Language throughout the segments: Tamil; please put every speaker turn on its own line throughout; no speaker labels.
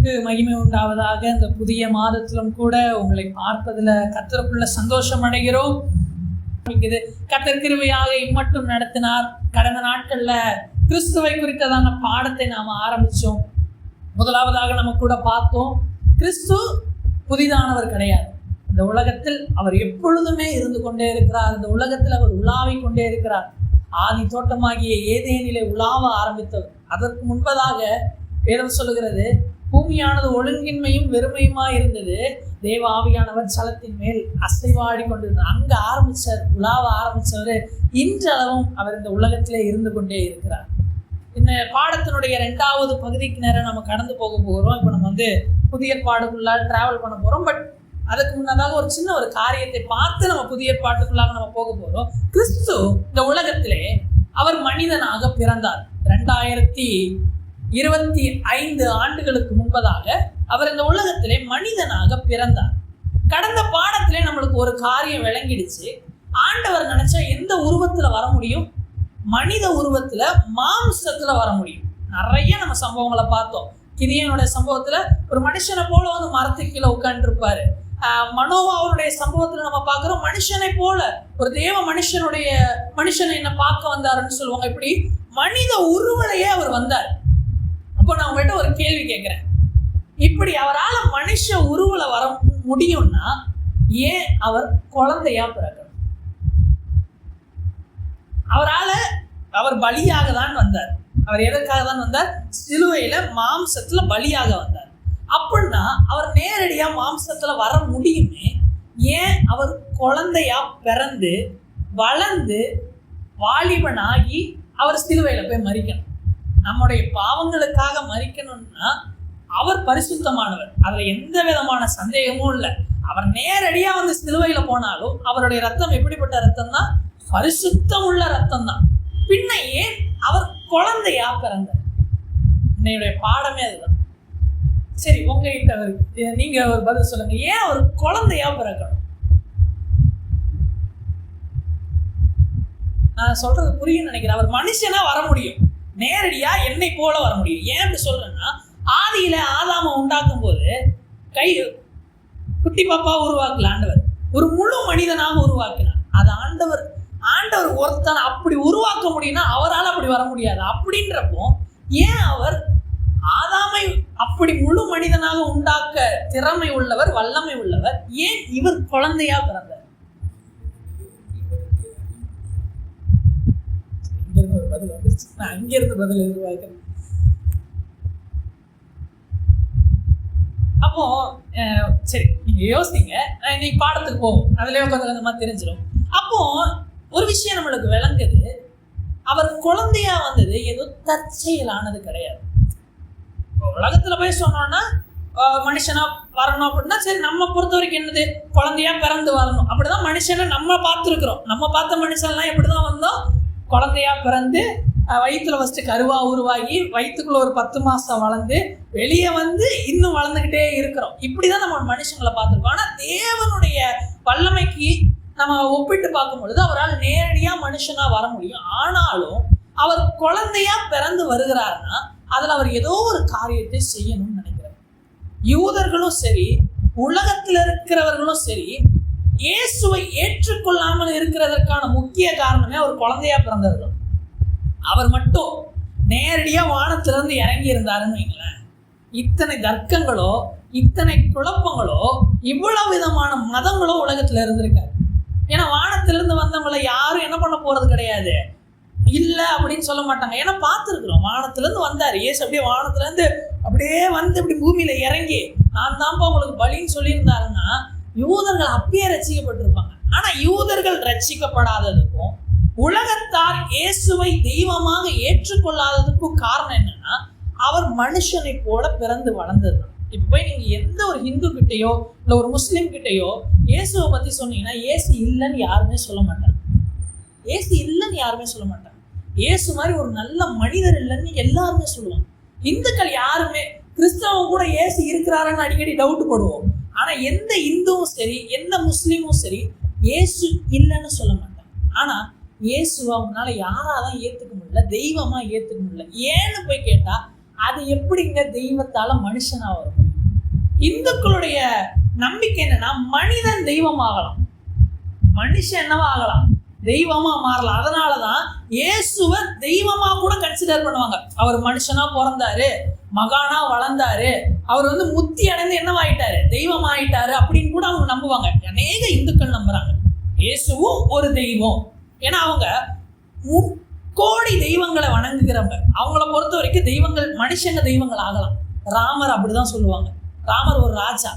கர்த்தருக்கு மகிமை உண்டாவதாக. இந்த புதிய மாதத்திலும் கூட உங்களை பார்ப்பதில் கர்த்தருக்குள்ள சந்தோஷம் அடைகிறோம். கர்த்தர் கிருபையாக இம்மட்டும் நடத்தினார். கடந்த நாட்கள்ல கிறிஸ்துவை குறித்ததான பாடத்தை நாம் ஆரம்பிச்சோம். முதலாவதாக நம்ம கூட பார்த்தோம், கிறிஸ்து புதிதானவர் கிடையாது. இந்த உலகத்தில் அவர் எப்பொழுதுமே இருந்து கொண்டே இருக்கிறார். இந்த உலகத்தில் அவர் உலாவிக் கொண்டே இருக்கிறார். ஆதி தோட்டமாகிய ஏதேனிலே உலாவ ஆரம்பித்தவர். அதற்கு முன்பதாக வேதம் சொல்லுகிறது, பூமியானது ஒழுங்கின்மையும் வெறுமையுமாய் இருந்தது, தேவ ஆவியானவர் சலத்தின் மேல் அசைவாடி கொண்டிருந்தார். அங்க ஆரம்பிச்சார், உலாவ ஆரம்பிச்சவர். இன்றளவும் அவர் இந்த உலகத்திலே இருந்து கொண்டே இருக்கிறார். இந்த பாடத்தினுடைய 2வது பகுதிக்கு நேரம் நம்ம கடந்து போக போகிறோம். இப்போ நம்ம புதிய பாடுக்குள்ள டிராவல் பண்ண போறோம். பட் அதுக்கு முன்னதாக ஒரு சின்ன ஒரு காரியத்தை பார்த்து நம்ம புதிய பாட்டுக்குள்ளாக நம்ம போக போறோம். கிறிஸ்து இந்த உலகத்திலே அவர் மனிதனாக பிறந்தார். 2025 ஆண்டுகளுக்கு முன்பதாக அவர் இந்த உலகத்திலே மனிதனாக பிறந்தார். கடந்த பாடத்திலே நம்மளுக்கு ஒரு காரியம் விளங்கிடுச்சு. ஆண்டவர் நினைச்சா எந்த உருவத்துல வர முடியும்? மனித உருவத்துல, மாம்சத்துல வர முடியும். நிறைய நம்ம சம்பவங்களை பார்த்தோம். கிதியோனுடைய சம்பவத்துல ஒரு மனுஷனை போல மரத்துக்கு கீழே உட்கார்ந்து இருப்பாரு. மனோவாவுடைய சம்பவத்துல நம்ம பார்க்கிறோம், மனுஷனை போல ஒரு தேவ மனுஷனை என்ன பார்க்க வந்தாருன்னு சொல்லுவாங்க. இப்படி மனித உருவலையே அவர் வந்தார். அப்போ நான் உங்கள்கிட்ட ஒரு கேள்வி கேட்கிறேன், இப்படி அவரால் மனுஷ உருவல வர முடியும்னா ஏன் அவர் குழந்தையா பிறக்கணும்? அவர் பலியாக தான் வந்தார். அவர் எதற்காக தான் வந்தார்? சிலுவையில மாம்சத்துல பலியாக வந்தார். அப்படின்னா அவர் நேரடியா மாம்சத்துல வர முடியுமே, ஏன் அவர் குழந்தையா பிறந்து வளர்ந்து வாலிபனாகி அவர் சிலுவையில போய் மரிக்கணும்? நம்முடைய பாவங்களுக்காக மரிக்கணும்னா அவர் பரிசுத்தமானவர், அதுல எந்த விதமான சந்தேகமும் இல்லை. அவர் நேரடியா சிலுவையில போனாலும் அவருடைய ரத்தம் எப்படிப்பட்ட ரத்தம் தான்? பரிசுத்தம் உள்ள ரத்தம் தான். பின்ன ஏன் அவர் குழந்தையா பிறந்தார்? என்னுடைய பாடமே அதுதான். சரி, உங்ககிட்ட நீங்க ஒரு பதில் சொல்லுங்க, ஏன் அவர் குழந்தையா பிறக்கணும்? நான் சொல்றது புரியும் நினைக்கிறேன். அவர் மனுஷனா வர முடியும், நேரடியா என்னை போல வர முடியும். ஏன் அப்படி சொல்றேன்னா, ஆதியில ஆதாம உண்டாக்கும் போது குட்டி பாப்பா உருவாக்கல ஆண்டவர், ஒரு முழு மனிதனாக உருவாக்கினார். அது ஆண்டவர் ஒருத்தன் அப்படி உருவாக்க முடியும்னா அவரால் அப்படி வர முடியாது. அப்படின்றப்போ ஏன் அவர் ஆதாமை அப்படி முழு மனிதனாக உண்டாக்க திறமை உள்ளவர், வல்லமை உள்ளவர், ஏன் இவர் குழந்தையா பிறந்தார்? இங்கிருந்து ஒரு பதில் வந்துருச்சு, நான் அங்கிருந்து பதில் எதிர்பார்க்கிறேன். அப்போ சரி, நீங்க யோசிங்க, இன்னைக்கு பாடத்துக்கு போவோம், அதுலயே கொஞ்சம் கொஞ்சமா தெரிஞ்சிடும். அப்போ ஒரு விஷயம் நம்மளுக்கு விளங்குது, அவர் குழந்தையா வந்தது ஏதோ தற்செயலானது கிடையாது. உலகத்துல போய் சொன்னோம்னா மனுஷனா வரணும் அப்படின்னா சரி, நம்ம பொறுத்த வரைக்கும் என்னது, குழந்தையா பிறந்து வரணும். அப்படிதான் மனுஷனை நம்ம பார்த்துருக்குறோம். நம்ம பார்த்த மனுஷன்லாம் எப்படிதான் வந்தோம்? குழந்தையா பிறந்து வயிற்றுல ஃபஸ்ட்டு கருவா உருவாகி வயிற்றுக்குள்ள ஒரு 10 மாதம் வளர்ந்து வெளியே இன்னும் வளர்ந்துக்கிட்டே இருக்கிறோம். இப்படிதான் நம்ம மனுஷங்களை பார்த்துருக்கோம். ஆனால் தேவனுடைய வல்லமைக்கு நம்ம ஒப்பிட்டு பார்க்கும் பொழுது அவரால் நேரடியா மனுஷனா வர முடியும். ஆனாலும் அவர் குழந்தையா பிறந்து வருகிறாருன்னா அதுல அவர் ஏதோ ஒரு காரியத்தை செய்யணும்னு நினைக்கிறார். யூதர்களும் சரி, உலகத்தில் இருக்கிறவர்களும் சரி, இயேசுவை ஏற்றுக்கொள்ளாமல் இருக்கிறதற்கான முக்கிய காரணமே அவர் குழந்தையா பிறந்தது. அவர் மட்டும் நேரடியா வானத்திலிருந்து இறங்கி இருந்தாருன்னு வைங்களேன், இத்தனை தர்க்கங்களோ, இத்தனை குழப்பங்களோ, இவ்வளவு விதமான மதங்களோ உலகத்துல இருந்திருக்காரு. ஏன்னா வானத்திலிருந்து வந்தவங்களை யாரும் என்ன பண்ண போறது கிடையாது, இல்லை அப்படின்னு சொல்ல மாட்டாங்க. ஏன்னா பார்த்துருக்குறோம், வானத்திலேருந்து வந்தார் இயேசு. அப்படியே வானத்திலேருந்து அப்படியே இப்படி பூமியில இறங்கி நான் தான்ப்பா உங்களுக்கு பலின்னு சொல்லியிருந்தாருன்னா யூதர்கள் அப்பயே ரட்சிக்கப்பட்டிருப்பாங்க. ஆனா யூதர்கள் ரட்சிக்கப்படாததுக்கும் உலகத்தார் இயேசுவை தெய்வமாக ஏற்றுக்கொள்ளாததுக்கும் காரணம் என்னன்னா, அவர் மனுஷனை போல பிறந்து வளர்ந்தது. இப்போ போய் நீங்க எந்த ஒரு ஹிந்து கிட்டையோ இல்லை ஒரு முஸ்லீம் கிட்டையோ இயேசுவை பத்தி சொன்னீங்கன்னா இயேசு இல்லைன்னு யாருமே சொல்ல மாட்டாங்க. இயேசு இல்லைன்னு யாருமே சொல்ல மாட்டாங்க. இயேசு மாதிரி ஒரு நல்ல மனிதர் இல்லைன்னு எல்லாருமே சொல்லுவாங்க. இந்துக்கள் யாருமே, கிறிஸ்தவம் கூட இயேசு இருக்கிறாருன்னு அடிக்கடி டவுட் போடுவோம். ஆனா எந்த இந்துவும் சரி, எந்த முஸ்லீமும் சரி, இயேசு இல்லைன்னு சொல்ல மாட்டாங்க. ஆனா இயேசுவை அவங்களால யாராதான் ஏத்துக்க முடியல, தெய்வமா ஏத்துக்க முடியல. ஏன்னு போய் கேட்டா அது எப்படிங்க தெய்வத்தால மனுஷனா வரும்? இந்துக்களுடைய நம்பிக்கை என்னன்னா, மனிதன் தெய்வமாகலாம், மனுஷன் என்னவா ஆகலாம், தெய்வமா மாறலாம். அதனாலதான் இயேசுவை தெய்வமா கூட கன்சிடர் பண்ணுவாங்க. அவர் மனுஷனா பிறந்தாரு, மகானா வளர்ந்தாரு, அவர் முத்தி அடைந்து என்னவாயிட்டாரு, தெய்வம் ஆயிட்டாரு அப்படின்னு கூட அவங்க நம்புவாங்க. அநேக இந்துக்கள் நம்புறாங்க இயேசுவும் ஒரு தெய்வம். ஏன்னா அவங்க கோடி தெய்வங்களை வணங்குகிறவங்க. அவங்கள பொறுத்த வரைக்கும் தெய்வங்கள், மனுஷங்க தெய்வங்கள் ஆகலாம். ராமர் அப்படிதான் சொல்லுவாங்க. ராமர் ஒரு ராஜா,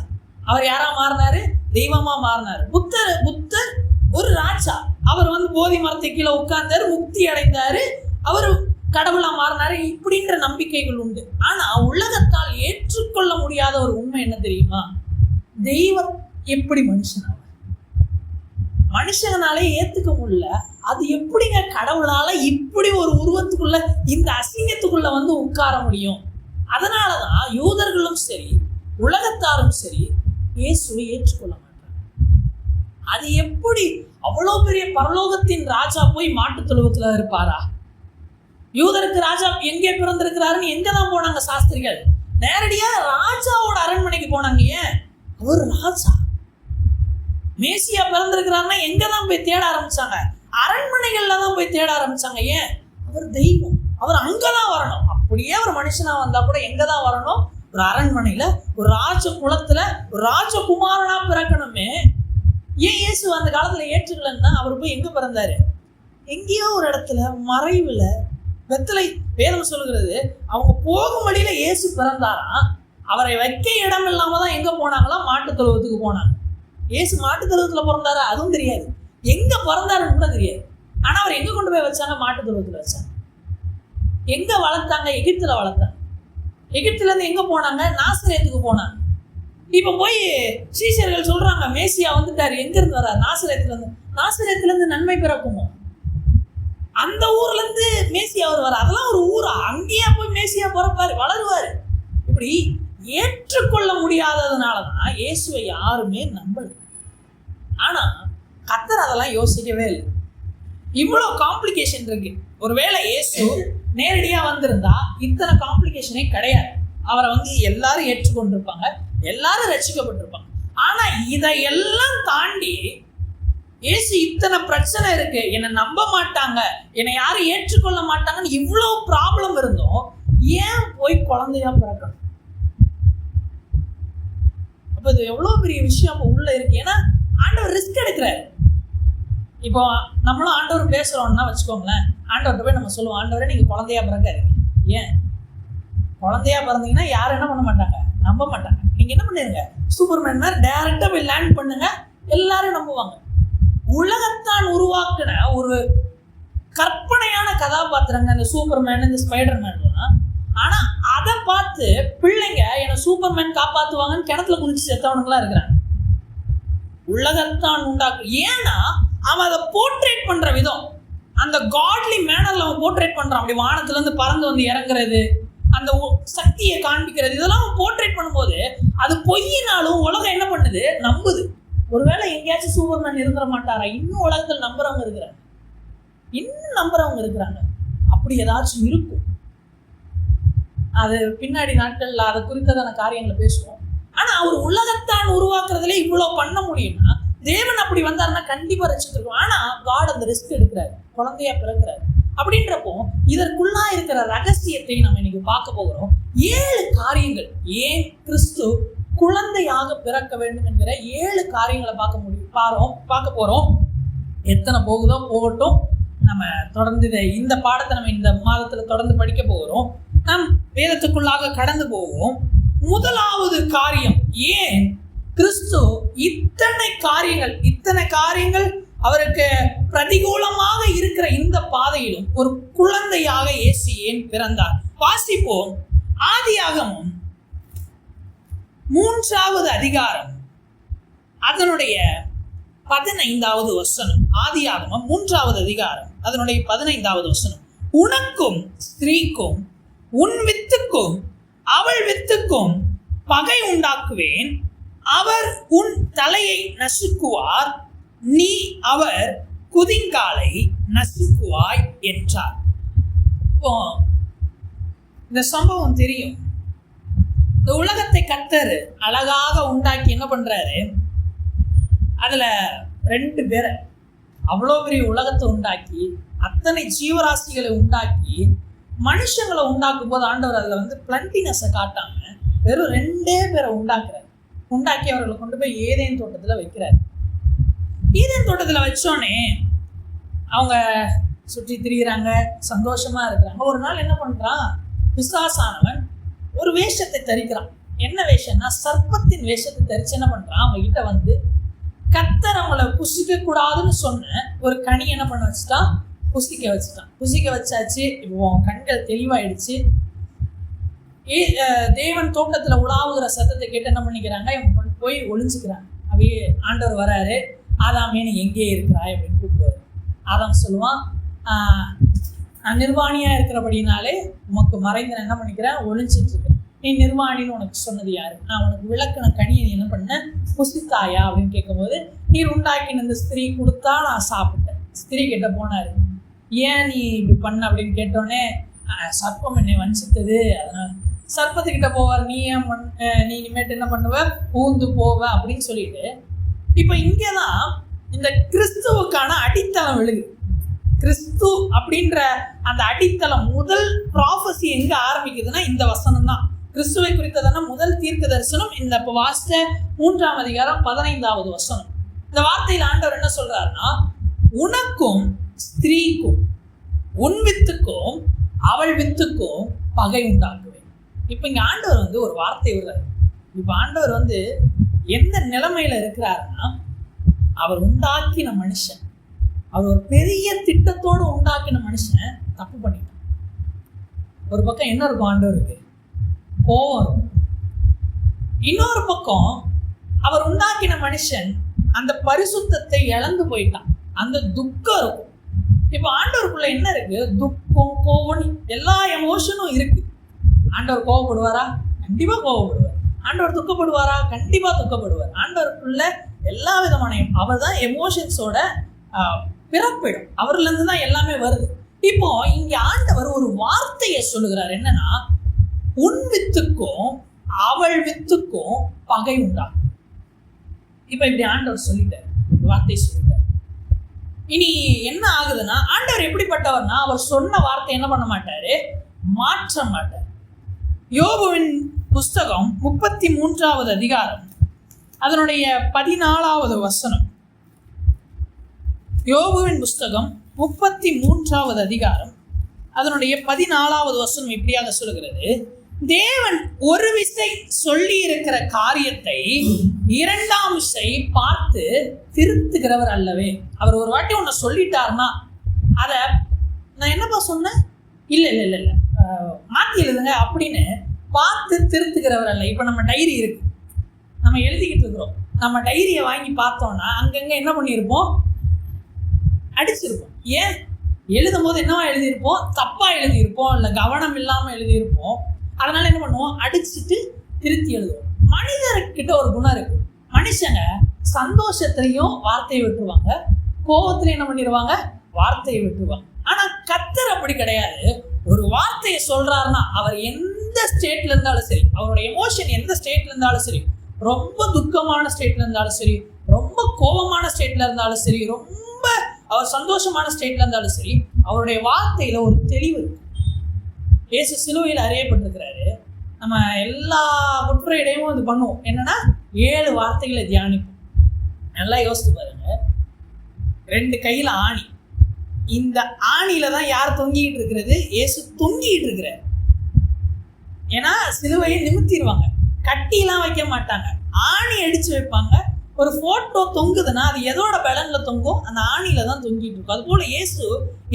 அவர் யாரா மாறினாரு, தெய்வமா மாறினாரு. புத்தர் ஒரு ராஜா, அவர் போதி மரத்தை கீழே உட்கார்ந்தாரு, முக்தி அடைந்தாரு, அவர் கடவுளா மாறினாரு. இப்படின்ற நம்பிக்கைகள் உண்டு. ஆனா உலகத்தால் ஏற்றுக்கொள்ள முடியாத ஒரு உண்மை என்ன தெரியுமா, தெய்வம் எப்படி மனுஷனால, மனுஷனாலே ஏத்துக்க முடியல. அது எப்படிங்க கடவுளால இப்படி ஒரு உருவத்துக்குள்ள, இந்த அசிங்கத்துக்குள்ள உட்கார முடியும்? அதனாலதான் யூதர்களும் சரி உலகத்தாரும் சரி இயேசுவை ஏற்றுக்கொள்ள மாட்டாங்க. அது எப்படி, அவ்வளோ பெரிய பரலோகத்தின் ராஜா போய் மாட்டு தொழுவத்துல இருப்பாரா? யூதருக்கு ராஜா எங்கே பிறந்திருக்கிறாருன்னு எங்கதான் போனாங்க சாஸ்திரிகள்? நேரடியா ராஜாவோட அரண்மனைக்கு போனாங்க. ஏன்? அவர் ராஜா. மேசியா பிறந்திருக்கிறாருன்னா எங்கதான் போய் தேட ஆரம்பிச்சாங்க? அரண்மனைகள்ல தான் போய் தேட ஆரம்பிச்சாங்க. ஏன்? அவர் தெய்வம், அவர் அங்கதான் வரணும். அப்படியே ஒரு மனுஷனா வந்தா கூட எங்கதான் வரணும்? ஒரு அரண்மனையில, ஒரு ராஜ குலத்துல, ஒரு ராஜகுமாரனா பிறக்கணுமே. ஏன் இயேசு அந்த காலத்துல ஏற்றுக்கலன்னா, அவர் போய் எங்க பிறந்தாரு? எங்கேயோ ஒரு இடத்துல மறைவுல, வெத்தலை வேதம் சொல்லுகிறது, அவங்க போகும் வழியில இயேசு பிறந்தாராம். அவரை வைக்க இடம் இல்லாம தான் எங்க போனாங்களாம், மாட்டு தொழுவத்துக்கு போனாங்க. இயேசு மாட்டு தொழுவத்துல பிறந்தாரா? அதுவும் தெரியாது. எங்க பிறந்தாருன்னு கூட தெரியாது. ஆனா அவர் எங்க கொண்டு போய் வச்சாங்க? மாட்டு தொழுவத்துல வச்சாங்க. எங்க வளர்த்தாங்க? எகிப்துல வளர்த்தாங்க. எகிப்துல இருந்து எங்க போனாங்க? நாசரேத்துக்கு போனாங்க. இப்ப போய் சீஷர்கள் சொல்றாங்க, மேசியா வந்துட்டாரு. எங்க இருந்து வர்றாரு? நாசரேத்துல இருந்து. நாசரேத்துல இருந்து நன்மை பிறக்குமோ? அந்த ஊர்ல இருந்து மேசியா வருவார். அதெல்லாம் ஒரு ஊரா? அங்கேயே போய் மேசியா பிறப்பாரு, வளருவாரு. இப்படி ஏற்றுக்கொள்ள முடியாததுனாலதான் இயேசுவை யாருமே நம்பல. ஆனா கர்த்தர் அதெல்லாம் யோசிக்கவே இல்லை. இவ்வளவு காம்ப்ளிகேஷன் இருக்கு. ஒருவேளை இயேசு நேரடியா வந்திருந்தா இத்தனை காம்ப்ளிகேஷனே கிடையாது. அவரை எல்லாரும் ஏற்றுக்கொண்டிருப்பாங்க, எல்லாரும் ரட்சிக்கப்பட்டிருப்பாங்க. ஆனா இதையெல்லாம் தாண்டி இயேசு இத்தனை பிரச்சனை இருக்கு, என்னை நம்ப மாட்டாங்க, என்னை யாரும் ஏற்றுக்கொள்ள மாட்டாங்கன்னு இவ்வளவு ப்ராப்ளம் இருந்தோம், ஏன் போய் குழந்தையா பிறக்கணும்? அப்ப இது எவ்வளவு பெரிய விஷயம் அப்ப உள்ள இருக்கு. ஏன்னா ஆண்டவர் ரிஸ்க் எடுக்கிறாரு. இப்போ நம்மளும் ஆண்டவர் பேசுறோம்னா வச்சுக்கோங்களேன், ஆண்டவர்கிட்ட போய் நம்ம சொல்லுவோம், ஆண்டவரே நீங்க குழந்தையா பிறக்காதீங்க. ஏன்? குழந்தையா பிறந்தீங்கன்னா யாரும் என்ன பண்ண மாட்டாங்க, நம்ப மாட்டாங்க. நீங்க என்ன பண்ணுங்க, சூப்பர்மேன் மாதிரி டைரக்டா போய் லேண்ட் பண்ணுங்க, எல்லாரும் நம்புவாங்க. உலகத்தான் உருவாக்குன ஒரு கற்பனையான கதாபாத்திரங்க இந்த சூப்பர்மேன், இந்த ஸ்பைடர்மேன்லாம். ஆனா அதை பார்த்து பிள்ளைங்க என்ன சூப்பர்மேன் காப்பாத்துவாங்கன்னு கிணத்துல குதிச்சு செத்தவனுங்களா இருக்கிறாங்க. உலகத்தான் உண்டாக்கு. ஏன்னா அவன் அதை போர்ட்ரேட் பண்ற விதம், அந்த காட்லி மேனர்ல அவன் போர்ட்ரேட் பண்றான். அப்படி வானத்துல இருந்து பறந்து இறங்குறது, அந்த சக்தியை காண்பிக்கிறது, இதெல்லாம் அவன் போர்ட்ரேட் பண்ணும்போது அது பொய்யினாலும் உலகம் என்ன பண்ணுது, நம்புது. ஒருவேளை எங்கேயாச்சும் சூப்பர்மேன் இருந்துட மாட்டாரா? இன்னும் உலகத்தில் நம்புறவங்க இருக்கிறாங்க, இன்னும் நம்புறவங்க இருக்கிறாங்க. அப்படி ஏதாச்சும் இருக்கும். அது பின்னாடி நாட்கள்ல அதை குறித்ததான காரியங்களை பேசுவோம். ஆனா அவர் உலகத்தான் உருவாக்குறதுல இவ்வளவு பண்ண முடியும்னா, தேவன் அப்படி வந்தாருன்னா கண்டிப்பா ரசிச்சிருக்கும். ஆனா காட் அந்த ரிஸ்க் எடுக்கிறாரு, குழந்தையா பிறக்கிறாரு. அப்படின்றப்போ இதற்குள்ளா இருக்கிற ரகசியத்தை நம்ம இன்னைக்கு பார்க்க போகிறோம். 7 காரியங்கள், ஏன் கிறிஸ்து குழந்தையாக பிறக்க வேண்டும் என்கிற 7 காரியங்களை பார்க்க போறோம். எத்தனை போகுதோ போகட்டும். நம்ம தொடர்ந்து இந்த பாடத்தை நம்ம இந்த மாதத்துல தொடர்ந்து படிக்க போகிறோம். நம் வேதத்துக்குள்ளாக கடந்து போவோம். முதலாவது காரியம், ஏன் கிறிஸ்து இத்தனை காரியங்கள் அவருக்கு பிரதிகூலமாக இருக்கிற இந்த பாதையிலும் ஒரு குழந்தையாக இயேசு ஏன் பிறந்தார்? வாசிப்போம். ஆதியாகமம் 3வது அதிகாரம் அதனுடைய 15வது வசனம். ஆதியாகமம் 3வது அதிகாரம் அதனுடைய 15வது வசனம். உனக்கும் ஸ்திரீக்கும் உன் வித்துக்கும் அவள் வித்துக்கும் பகை உண்டாக்குவேன், அவர் உன் தலையை நசுக்குவார், நீ அவர் குதிங்காலை நசுக்குவாய் என்றார். இப்போ இந்த சம்பவம் தெரியும். இந்த உலகத்தை கர்த்தர் அழகாக உண்டாக்கி என்ன பண்றாரு, அதுல 2 பேரை, அவ்வளோ பெரிய உலகத்தை உண்டாக்கி அத்தனை ஜீவராசிகளை உண்டாக்கி மனுஷங்களை உண்டாக்கும் போது ஆண்டவர் அதுல பிளண்டினஸை காட்டாம வெறும் 2 பேரை உண்டாக்குறாரு. உண்டாக்கி அவர்களை கொண்டு போய் ஏதேன் தோட்டத்துல வைக்கிறாரு. ஏதேன் தோட்டத்துல வச்சோடனே அவங்க சுற்றி திரிகிறாங்க, சந்தோஷமா இருக்கிறாங்க. ஒரு நாள் என்ன பண்றான், பிசாசானவன் ஒரு வேஷத்தை தரிக்கிறான். என்ன வேஷம்னா சர்ப்பத்தின் வேஷத்தை தரிச்சு என்ன பண்றான், அவங்க கிட்ட கர்த்தர் அவங்கள புசிக்க கூடாதுன்னு சொன்ன ஒரு கனி என்ன பண்ண வச்சுட்டான், புசிக்க வச்சுட்டான். புசிக்க வச்சாச்சு. இப்போ கண்கள் தெளிவாயிடுச்சு. தேவன் தோட்டத்துல உலாவுகிற சத்தத்தை கேட்டு என்ன பண்ணிக்கிறாங்க, இவங்க போய் ஒளிஞ்சுக்கிறாங்க. அப்படியே ஆண்டவர் வராரு, ஆதாமே நீ எங்கே இருக்கிறாய் அப்படின்னு கூப்பிடுவாரு. ஆதாம் சொல்லுவான், நான் நிர்வாணியா இருக்கிறபடினாலே உனக்கு மறைந்து நான் என்ன பண்ணிக்கிறேன், ஒளிஞ்சிட்டு இருக்கிறேன். நீ நிர்வாணின்னு உனக்கு சொன்னது யாரு, நான் உனக்கு விளக்குன கனியை நீ என்ன பண்ண, புசித்தாயா அப்படின்னு கேட்கும்போது, நீர் உண்டாக்கின இந்த ஸ்திரீ கொடுத்தா நான் சாப்பிட்டேன். ஸ்திரீ கிட்ட போனாரு, ஏன் நீ இப்படி பண்ண அப்படின்னு கேட்டோடனே, சர்ப்பம் என்னை வஞ்சித்தது, அதனால சர்ப்பத்துக்கிட்ட போவார், நீ ஏன் நீ இனிமேட்டு என்ன பண்ணுவ, ஊந்து போவ அப்படின்னு சொல்லிட்டு. இப்போ இங்கேதான் இந்த கிறிஸ்துவுக்கான அடித்தளம் விழுகு. கிறிஸ்து அப்படின்ற அந்த அடித்தளம், முதல் ப்ராஃபஸி எங்க ஆரம்பிக்குதுன்னா இந்த வசனம் தான். கிறிஸ்துவை குறித்ததான முதல் தீர்க்க தரிசனம் இந்த இப்போ வாசித்த 3ஆம் அதிகாரம் 15வது வசனம். இந்த வார்த்தையில் ஆண்டவர் என்ன சொல்றாருன்னா, உனக்கும் ஸ்திரீக்கும் உன் வித்துக்கும் அவள் வித்துக்கும் பகை உண்டாக்குவேன். இப்போ இங்க ஆண்டவர் ஒரு வார்த்தை விடுறாரு. இப்போ ஆண்டவர் எந்த நிலைமையில இருக்கிறாருன்னா, அவர் உண்டாக்கின மனுஷன், அவர் ஒரு பெரிய திட்டத்தோடு உண்டாக்கின மனுஷன் தப்பு பண்ணிட்டான். ஒரு பக்கம் என்ன இருக்கும், ஆண்டவருக்கு கோபம் இருக்கும். இன்னொரு பக்கம் அவர் உண்டாக்கின மனுஷன் அந்த பரிசுத்தத்தை இழந்து போயிட்டான், அந்த துக்கம் இருக்கும். இப்போ ஆண்டவருக்குள்ள என்ன இருக்கு, துக்கம், கோபம், எல்லா எமோஷனும் இருக்கு. ஆண்டவர் கோபப்படுவாரா? கண்டிப்பா கோபப்படுவார். ஆண்டவர் துக்கப்படுவாரா? கண்டிப்பா துக்கப்படுவார். ஆண்டவருக்குள்ள எல்லா விதமான, அவர் தான் எமோஷன்ஸோட பிறப்பிடும், அவர்ல இருந்து தான் எல்லாமே வருது. இப்போ இங்க ஆண்டவர் ஒரு வார்த்தையை சொல்லுகிறார், என்னன்னா, உன் வித்துக்கும் அவள் வித்துக்கும் பகை உண்டாகும். இப்ப இப்படி ஆண்டவர் சொல்லிட்டார், வார்த்தை சொல்லிட்டார். இனி என்ன ஆகுதுன்னா, ஆண்டவர் எப்படிப்பட்டவர்னா, அவர் சொன்ன வார்த்தை என்ன பண்ண மாட்டாரு, மாற்ற மாட்டார். யோபுவின் புஸ்தகம் 33வது அதிகாரம் அதனுடைய 14வது வசனம். யோபுவின் புஸ்தகம் 33வது அதிகாரம் அதனுடைய 14வது வசனம் இப்படியாக சொல்லுகிறது, தேவன் ஒரு விசை சொல்லி இருக்கிற காரியத்தை 2ஆம் விசை பார்த்து திருத்துகிறவர் அல்லவே. அவர் ஒரு வாட்டி ஒன்ன சொல்லிட்டாருன்னா அதை நான் என்னப்பா சொன்னேன், இல்ல இல்ல இல்ல இல்ல மாத்தி எழுதுங்க அப்படின்னு பார்த்து திருத்துகிறவர் அல்ல. இப்ப நம்ம டைரி இருக்கு, நம்ம எழுதிக்கிட்டு இருக்கிறோம். நம்ம டைரியை வாங்கி பார்த்தோம்னா அங்கங்க என்ன பண்ணியிருப்போம், அடிச்சிருப்போம். ஏன் எழுதும் போது என்னவா எழுதியிருப்போம், தப்பா எழுதியிருப்போம், இல்லை கவனம் இல்லாம எழுதியிருப்போம். அதனால என்ன பண்ணுவோம், அடிச்சுட்டு திருத்தி எழுதுவோம். மனிதர்கிட்ட ஒரு குணம் இருக்கு, மனுஷங்க சந்தோஷத்திலையும் வார்த்தையை விட்டுருவாங்க, கோபத்திலையும் என்ன பண்ணிடுவாங்க, வார்த்தையை விட்டுருவாங்க. ஆனா கர்த்தர் அப்படி கிடையாது. ஒரு வார்த்தையை சொல்றாருன்னா அவர் எந்த ஸ்டேட்ல இருந்தாலும் சரி, அவருடைய எமோஷன் எந்த ஸ்டேட்ல இருந்தாலும் சரி, ரொம்ப துக்கமான ஸ்டேட்ல இருந்தாலும் சரி, ரொம்ப கோபமான ஸ்டேட்ல இருந்தாலும் சரி, ரொம்ப அவர் சந்தோஷமான ஸ்டேட்ல இருந்தாலும் சரி, அவருடைய வார்த்தையில ஒரு தெளிவு இருக்கு. இயேசு சிலுவையில் அறியப்பட்டிருக்கிறாரு. நம்ம எல்லா குட் ஃப்ரைடேயும் அது பண்ணுவோம். என்னன்னா 7 வார்த்தைகளை தியானிப்போம். நல்லா யோசித்து பாருங்க, 2 கையில ஆணி, இந்த ஆணியில தான் யார் தொங்கிட்டு இருக்கிறது, இயேசு தொங்கிட்டு இருக்கிறார். ஏன்னா சிலுவையை நிமித்திடுவாங்க, கட்டிலாம் வைக்க மாட்டாங்க, ஆணி அடிச்சு வைப்பாங்க. ஒரு போட்டோ தொங்குதுன்னா அது எதோட பலன்ல தொங்கும், அந்த ஆணியில தான் தொங்கிட்டு இருக்கும். அது போல இயேசு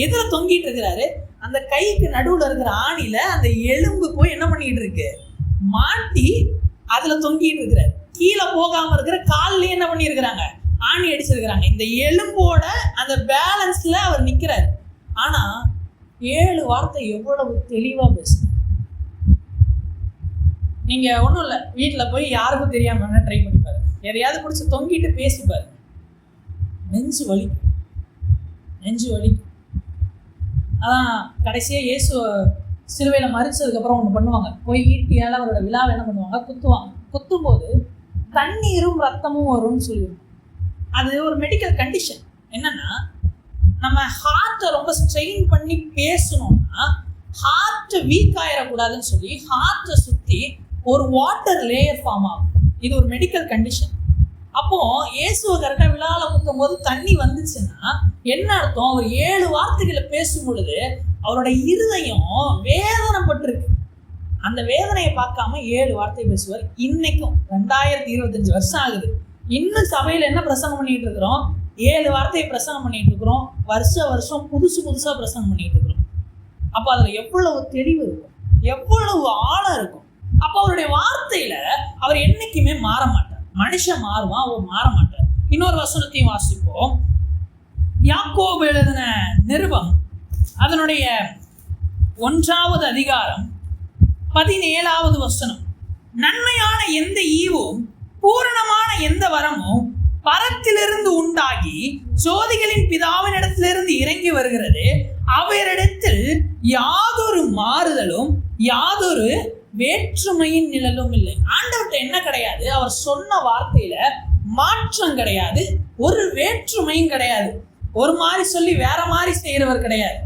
எதுல தொங்கிட்டு இருக்கிறாரு, அந்த கைக்கு நடுவுல இருக்கிற ஆணியில அந்த எலும்பு போய் என்ன பண்ணிட்டு இருக்கு, மாட்டி அதுல தொங்கிட்டு இருக்கிறாரு. கீழே போகாம இருக்கிற கால்லயே என்ன பண்ணிருக்கிறாங்க, ஆணி அடிச்சிருக்கிறாங்க. இந்த எலும்போட அந்த பேலன்ஸ்ல அவர் நிக்கிறாரு. ஆனா 7 வார்த்தை எவ்வளவு தெளிவா பேசுறாரு. நீங்க ஒன்றும் இல்லை, வீட்டில் போய் யாருக்கும் தெரியாம வேணா ட்ரை பண்ணி பாருங்க, எதையாவது பிடிச்சி தொங்கிட்டு பேசி பாருங்க, நெஞ்சு வலிக்கும், நெஞ்சு வலிக்கும். அதான் கடைசியாக இயேசு சிலுவையில் மறிச்சதுக்கப்புறம் ஒன்று பண்ணுவாங்க, போய் ஈட்டியால் அவரோட விழாவை என்ன பண்ணுவாங்க, குத்துவாங்க. குத்தும்போது தண்ணீரும் ரத்தமும் வரும்னு சொல்லிடுவோம். அது ஒரு மெடிக்கல் கண்டிஷன். என்னன்னா, நம்ம ஹார்ட்டை ரொம்ப ஸ்ட்ரெயின் பண்ணி பேசணும்னா ஹார்ட்டை வீக் ஆயிடக்கூடாதுன்னு சொல்லி ஹார்ட்டை சுற்றி ஒரு வாட்டர் லேயர் ஃபார்ம் ஆகும். இது ஒரு மெடிக்கல் கண்டிஷன். அப்போ இயேசுவை கரெக்டாக விழாவில் குத்தும் போது தண்ணி வந்துச்சுன்னா என்ன அர்த்தம்? அவர் 7 வார்த்தைகளை பேசும் பொழுது அவரோட இருதயம் வேதனைப்பட்டிருக்கு. அந்த வேதனையை பார்க்காம 7 வார்த்தை பேசுவார். இன்னைக்கும் 2025 வருஷம் ஆகுது, இன்னும் சபையில் என்ன பிரசங்கம் பண்ணிட்டு இருக்கிறோம்? 7 வார்த்தையை பிரசங்கம் பண்ணிட்டு இருக்கிறோம். வருஷம் புதுசாக பிரசங்கம் பண்ணிட்டு இருக்கிறோம். அப்போ அதில் எவ்வளவு தெளிவு இருக்கும், எவ்வளவு ஆழம் இருக்கும். அப்போ அவருடைய வார்த்தையில அவர் என்னைக்குமே மாற மாட்டார். மனுஷன் மாறுவான், அவர் மாற மாட்டார். இன்னொரு வசனத்தையும் வாசிப்போம். யாக்கோபு எழுதின நிருபம் அதனுடைய 1வது அதிகாரம் 17வது வசனம். நன்மையான எந்த ஈவும் பூரணமான எந்த வரமும் பரத்திலிருந்து உண்டாகி ஜோதிகளின் பிதாவினிடத்திலிருந்து இறங்கி வருகிறது. அவரிடத்தில் யாதொரு மாறுதலும் யாதொரு வேற்றுமையின் நிழலும் இல்லை. ஆண்டவர்கிட்ட என்ன கிடையாது? அவர் சொன்ன வார்த்தையில மாற்றம் கிடையாது, ஒரு வேற்றுமையும் கிடையாது. ஒரு மாதிரி சொல்லி வேற மாதிரி செய்யறவர் கிடையாது.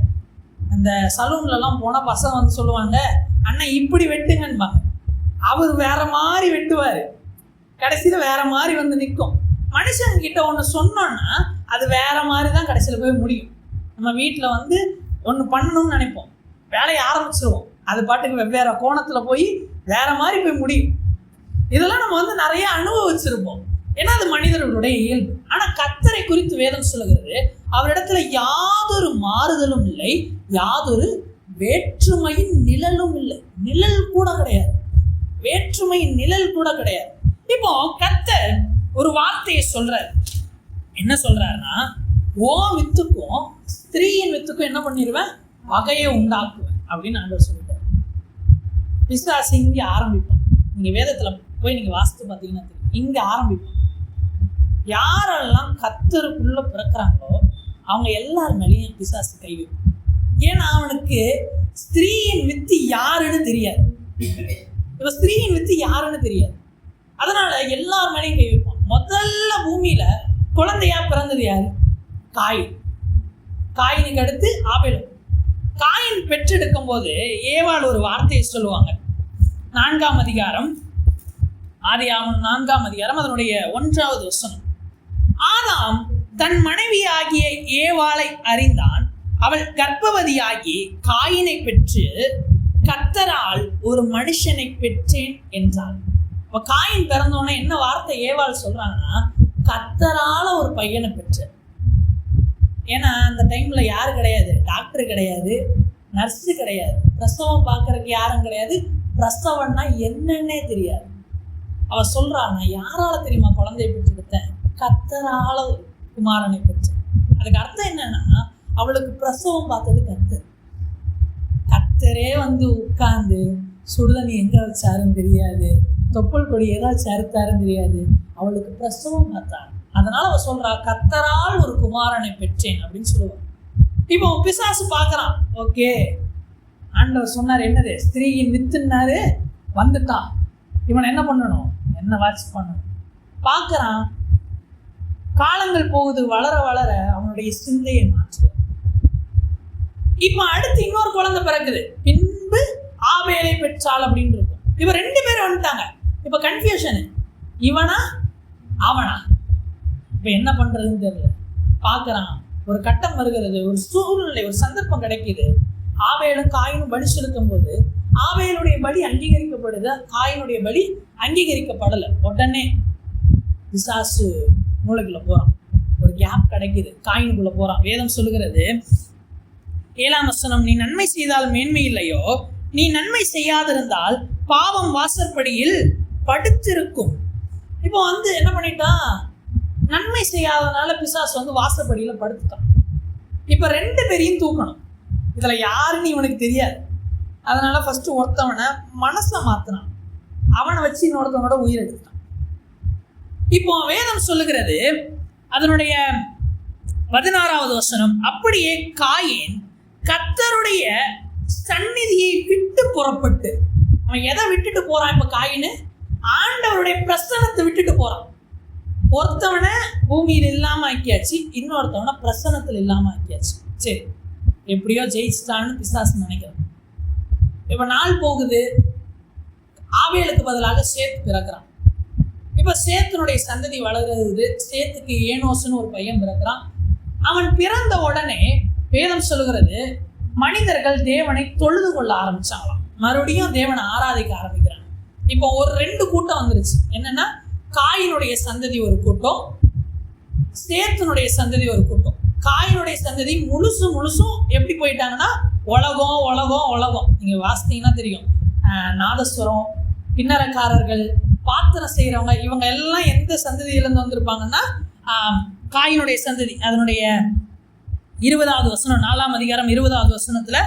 அந்த சலூன்ல எல்லாம் போனா பசங்க வந்து சொல்லுவாங்க, அண்ணன் இப்படி வெட்டுங்கன்பாங்க. அவர் வேற மாதிரி வெட்டுவாரு, கடைசியில வேற மாதிரி வந்து நிற்கும். மனுஷன் கிட்ட ஒன்று சொன்னோன்னா அது வேற மாதிரி தான் கடைசியில் போய் முடியும். நம்ம வீட்டில் வந்து ஒன்று பண்ணணும்னு நினைப்போம், வேலையை ஆரம்பிச்சிருவோம், அது பாட்டுக்கு வெவ்வேறு கோணத்தில் போய் வேற மாதிரி போய் முடியும். இதெல்லாம் நம்ம வந்து நிறைய அனுபவிச்சிருப்போம். ஏன்னா அது மனிதர்களுடைய இயல்பு. ஆனால் கர்த்தரை குறித்து வேதம் சொல்லுகிறது, அவரிடத்துல யாதொரு மாறுதலும் இல்லை, யாதொரு வேற்றுமையின் நிழலும் இல்லை. நிழல் கூட கிடையாது, வேற்றுமையின் நிழல் கூட கிடையாது. இப்போ கர்த்தர் ஒரு வார்த்தையை சொல்றார். என்ன சொல்றாருன்னா, ஓ வித்துக்கும் ஸ்திரீயின் வித்துக்கும் என்ன பண்ணிடுவேன், வகையை உண்டாக்குவேன் அப்படின்னு ஆண்டவர் சொல்லிட்டார். பிசாசு இங்கே ஆரம்பிப்போம். நீங்க வேதத்துல போய் நீங்க வாசித்து பார்த்தீங்கன்னா தெரியும், இங்க ஆரம்பிப்போம். யாரெல்லாம் கர்த்தருக்குள்ள பிறக்கிறாங்களோ அவங்க எல்லார் மேலேயும் பிசாசு கை வைக்கும். ஏன்னா அவனுக்கு ஸ்திரீயின் வித்து யாருன்னு தெரியாது. இப்ப ஸ்திரீயின் வித்து யாருன்னு தெரியாது, அதனால எல்லார் மேலேயும் கை வைப்பான். முதல்ல பூமியில குழந்தையா பிறந்தது யாரு? காயின். காயினுக்கு அடுத்து ஆபேலும். காயின் பெற்றெடுக்கும் போது ஏவாள் ஒரு வார்த்தையை சொல்லுவாங்க. 4ஆம் அதிகாரம், ஆதியாகமம் 4ஆம் அதிகாரம் அதனுடைய 1வது வசனம். ஆதாம் தன் மனைவியாகிய ஏவாளை அறிந்தான், அவள் கர்ப்பவதியாகி காயினை பெற்று கர்த்தரால் ஒரு மனுஷனை பெற்றேன் என்றாள். இப்போ காயின் பிறந்தோன்னே என்ன வார்த்தை ஏவாள் சொல்றாங்கன்னா, கர்த்தரால ஒரு பையனை பெற்ற. ஏன்னா அந்த டைம்ல யாரு கிடையாது, டாக்டர் கிடையாது, நர்ஸு கிடையாது, பிரசவம் பார்க்கறதுக்கு யாரும் கிடையாது, பிரசவம்னா என்னன்னே தெரியாது. அவ சொல்றா, நான் யாரால தெரியுமா குழந்தைய பெற்றெடுத்தேன், கர்த்தரால குமாரனை பெற்றேன். அதுக்கு அர்த்தம் என்னன்னா, அவளுக்கு பிரசவம் பார்த்தது கர்த்தர். கர்த்தரே வந்து உட்கார்ந்து சுடுதண்ணி எங்க வச்சாருன்னு தெரியாது, தொப்புள் கொடி ஏதாச்சும் அறுத்தாருன்னு தெரியாது, அவளுக்கு பிரசவம் பார்த்தாள். அதனால அவ சொல்றா, கர்த்தரால் ஒரு குமாரனை பெற்றேன் அப்படின்னு சொல்லுவாள். இப்போ பிசாசு பார்க்கறான், ஓகே ஆண்டவர் சொன்னார் என்னது, ஸ்திரீயின் வித்துன்னாரு, வந்துட்டான், இவன் என்ன பண்ணணும், என்ன வாட்ச் பண்ணணும். பார்க்கறான், காலங்கள் போகுது, வளர வளர அவனுடைய சிந்தையை மாற்றுவான். இப்ப அடுத்து இன்னொரு குழந்தை பிறகுது, பின்பு ஆபேலை பெற்றாள் அப்படின்னு இருக்கும். இப்ப 2 பேரும் வந்துட்டாங்க. இப்ப கன்ஃபியூஷன், இவனா அவனா, இப்ப என்ன பண்றதுன்னு தெரியல. பார்க்கறான், ஒரு கட்டம் வருகிறது, ஒரு சூழ்நிலை, ஒரு சந்தர்ப்பம் கிடைக்குது. ஆபேலும் காயினும் பலி செலுத்தும் போது ஆபேலுடைய பலி அங்கீகரிக்கப்படுது, காயினுடைய பலி அங்கீகரிக்கப்படலை. உடனே பிசாசு மூளைக்குள்ள போறான், ஒரு கேப் கிடைக்குது, காயினுக்குள்ள போறான். வேதம் சொல்லுகிறது 7ஆம் வசனம், நீ நன்மை செய்தால் மேன்மை இல்லையோ, நீ நன்மை செய்யாதிருந்தால் பாவம் வாசற்படியில் படுத்திருக்கும். இப்போ வந்து என்ன பண்ணிட்டான், நன்மை செய்யாதனால பிசாசு வந்து வாசற்படியில படுத்துட்டான். இப்ப 2 பேரையும் தூக்கணும். இதுல யாருன்னு இவனுக்கு தெரியாது. அதனால ஃபர்ஸ்ட் ஒருத்தவனை மனசை மாத்தினான், அவனை வச்சு இன்னொருத்தவனோட உயிர் எடுத்தான். இப்போ வேதம் சொல்லுகிறது அதனுடைய 16வது வசனம், அப்படியே காயின் கர்த்தருடைய சந்நிதியை விட்டு புறப்பட்டு, அவன் எதை விட்டுட்டு போறான் இப்ப காயின்னு? ஆண்டவருடைய பிரசன்னத்தை விட்டுட்டு போறான். ஒருத்தவனை பூமியில் இல்லாம ஆக்கியாச்சு, இன்னொருத்தவனை பிரசன்னத்தில் இல்லாம ஆக்கியாச்சு. சரி, எப்படியோ ஜெயிச்சிட்டான்னு பிசாசு நினைக்கிறான். இப்ப நாள் போகுது, ஆவேலுக்கு பதிலாக சேத்து பிறக்கிறான். இப்ப சேத்தனுடைய சந்ததி வளருது. சேத்துக்கு ஏனோஸ்னு ஒரு பையன் பிறக்கிறான். அவன் பிறந்த உடனே வேதம் சொல்லுகிறது, மனிதர்கள் தேவனை தொழுது கொள்ள ஆரம்பிச்சாங்களாம். மறுபடியும் தேவனை ஆராதிக்க ஆரம்பிக்கிறாங்க. இப்போ ஒரு 2 கூட்டம் வந்துருச்சு. என்னன்னா, காயினுடைய சந்ததி ஒரு கூட்டம், சேத்தனுடைய சந்ததி ஒரு கூட்டம். காயினுடைய சந்ததி முழுசும் எப்படி போயிட்டாங்கன்னா, உலகம் உலகம் உலகம். நீங்க வாசித்தீங்கன்னா தெரியும், நாதஸ்வரம், கிண்ணறக்காரர்கள், பாத்திரம் செய்யறவங்க, இவங்க எல்லாம் எந்த சந்ததியிலிருந்து வந்திருப்பாங்கன்னா, காயினுடைய சந்ததி. அதனுடைய 20வது வசனம், 4ஆம் அதிகாரம் 20வது வசனத்துல,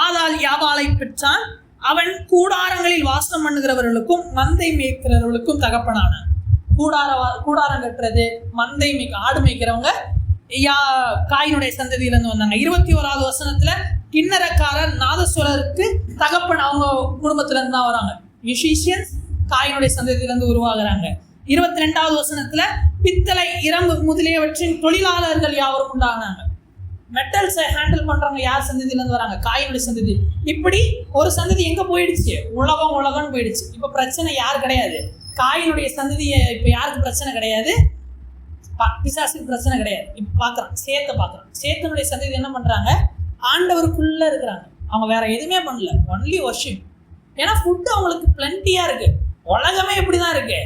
ஆதாள் யாபாலை பெற்றான், அவன் கூடாரங்களில் வாசம் பண்ணுகிறவர்களுக்கும் மந்தை மேய்க்கிறவர்களுக்கும் தகப்பனான. கூடாரம் கட்டுறது, மந்தை ஆடு மேய்க்கிறவங்க காயினுடைய சந்ததியிலிருந்து வந்தாங்க. 21வது வசனத்துல, கிண்ணறக்காரர் நாதஸ்வரருக்கு தகப்பன் அவங்க குடும்பத்துல இருந்து தான் வராங்க. யுஷிஷியன்ஸ் காயினுடைய சந்ததியிலிருந்து உருவாகிறாங்க. 22வது வசனத்துல, பித்தளை இரும்பு முதலியவற்றின் தொழிலாளர்கள் யாவரும் உண்டானாங்க. மெட்டல்ஸை ஹேண்டில் பண்றவங்க யார் சந்ததியிலேருந்து வராங்க? காயினுடைய சந்ததி. இப்படி ஒரு சந்ததி எங்க போயிடுச்சு? உலகம்னு போயிடுச்சு. இப்ப பிரச்சனை யார் கிடையாது? காயினுடைய சந்ததியை இப்ப யாருக்கு பிரச்சனை கிடையாது? பிசாசுக்கு பிரச்சனை கிடையாது. இப்ப பாக்குறான், சேத்தனுடைய சந்ததி என்ன பண்றாங்க? ஆண்டவருக்குள்ள இருக்கிறாங்க. அவங்க வேற எதுவுமே பண்ணல, ஒன்லி வர்ஷிப். ஏன்னா ஃபுட்டு அவங்களுக்கு பிளண்டியா இருக்கு. உலகமே இப்படிதான் இருக்கு,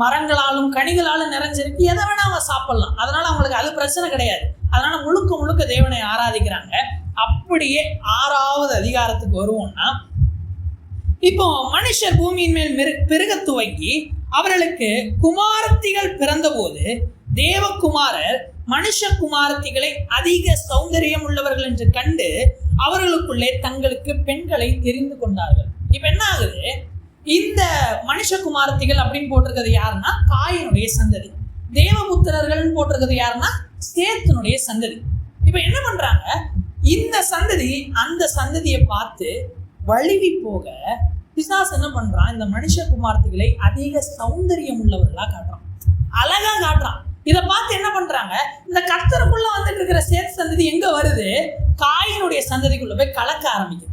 மரங்களாலும் கனிகளாலும் நிறைஞ்சிருக்கு. எதை வேணா அவங்க சாப்பிடலாம். அதனால அவங்களுக்கு அது பிரச்சனை கிடையாது. அதனால முழுக்க தேவனை ஆராதிக்கிறாங்க. அப்படியே 6வது அதிகாரத்துக்கு வருவோம்னா, இப்போ மனுஷர் பூமியின் மேல் பெருக துவங்கி அவர்களுக்கு குமாரத்திகள் பிறந்த போது தேவகுமாரர் மனுஷ குமாரத்திகளை அதிக சௌந்தரியம் உள்ளவர்கள் என்று கண்டு அவர்களுக்குள்ளே தங்களுக்கு பெண்களை தெரிந்து கொண்டார்கள். இப்ப என்ன ஆகுது? இந்த மனுஷகுமாரத்திகள் அப்படின்னு போட்டிருக்கிறது யாருன்னா காயினுடைய சந்ததி. தேவபுத்திரர்கள் போட்டிருக்கிறது யாருன்னா சேத்தனுடைய சந்ததி. இப்ப என்ன பண்றாங்க? இந்த சந்ததி அந்த சந்ததியை பார்த்து வழுவி போக பிசாசு என்ன பண்றான்? இந்த மனுஷகுமாரத்திகளை அதிக சௌந்தரியம் உள்ளவர்களா காட்டுறான், அழகா காட்டுறான். இதை பார்த்து என்ன பண்றாங்க? இந்த கர்த்தருக்குள்ள வந்துட்டு இருக்கிற சேத் சந்ததி எங்க வருது? காயினுடைய சந்ததிக்குள்ள போய் கலக்க ஆரம்பிக்குது.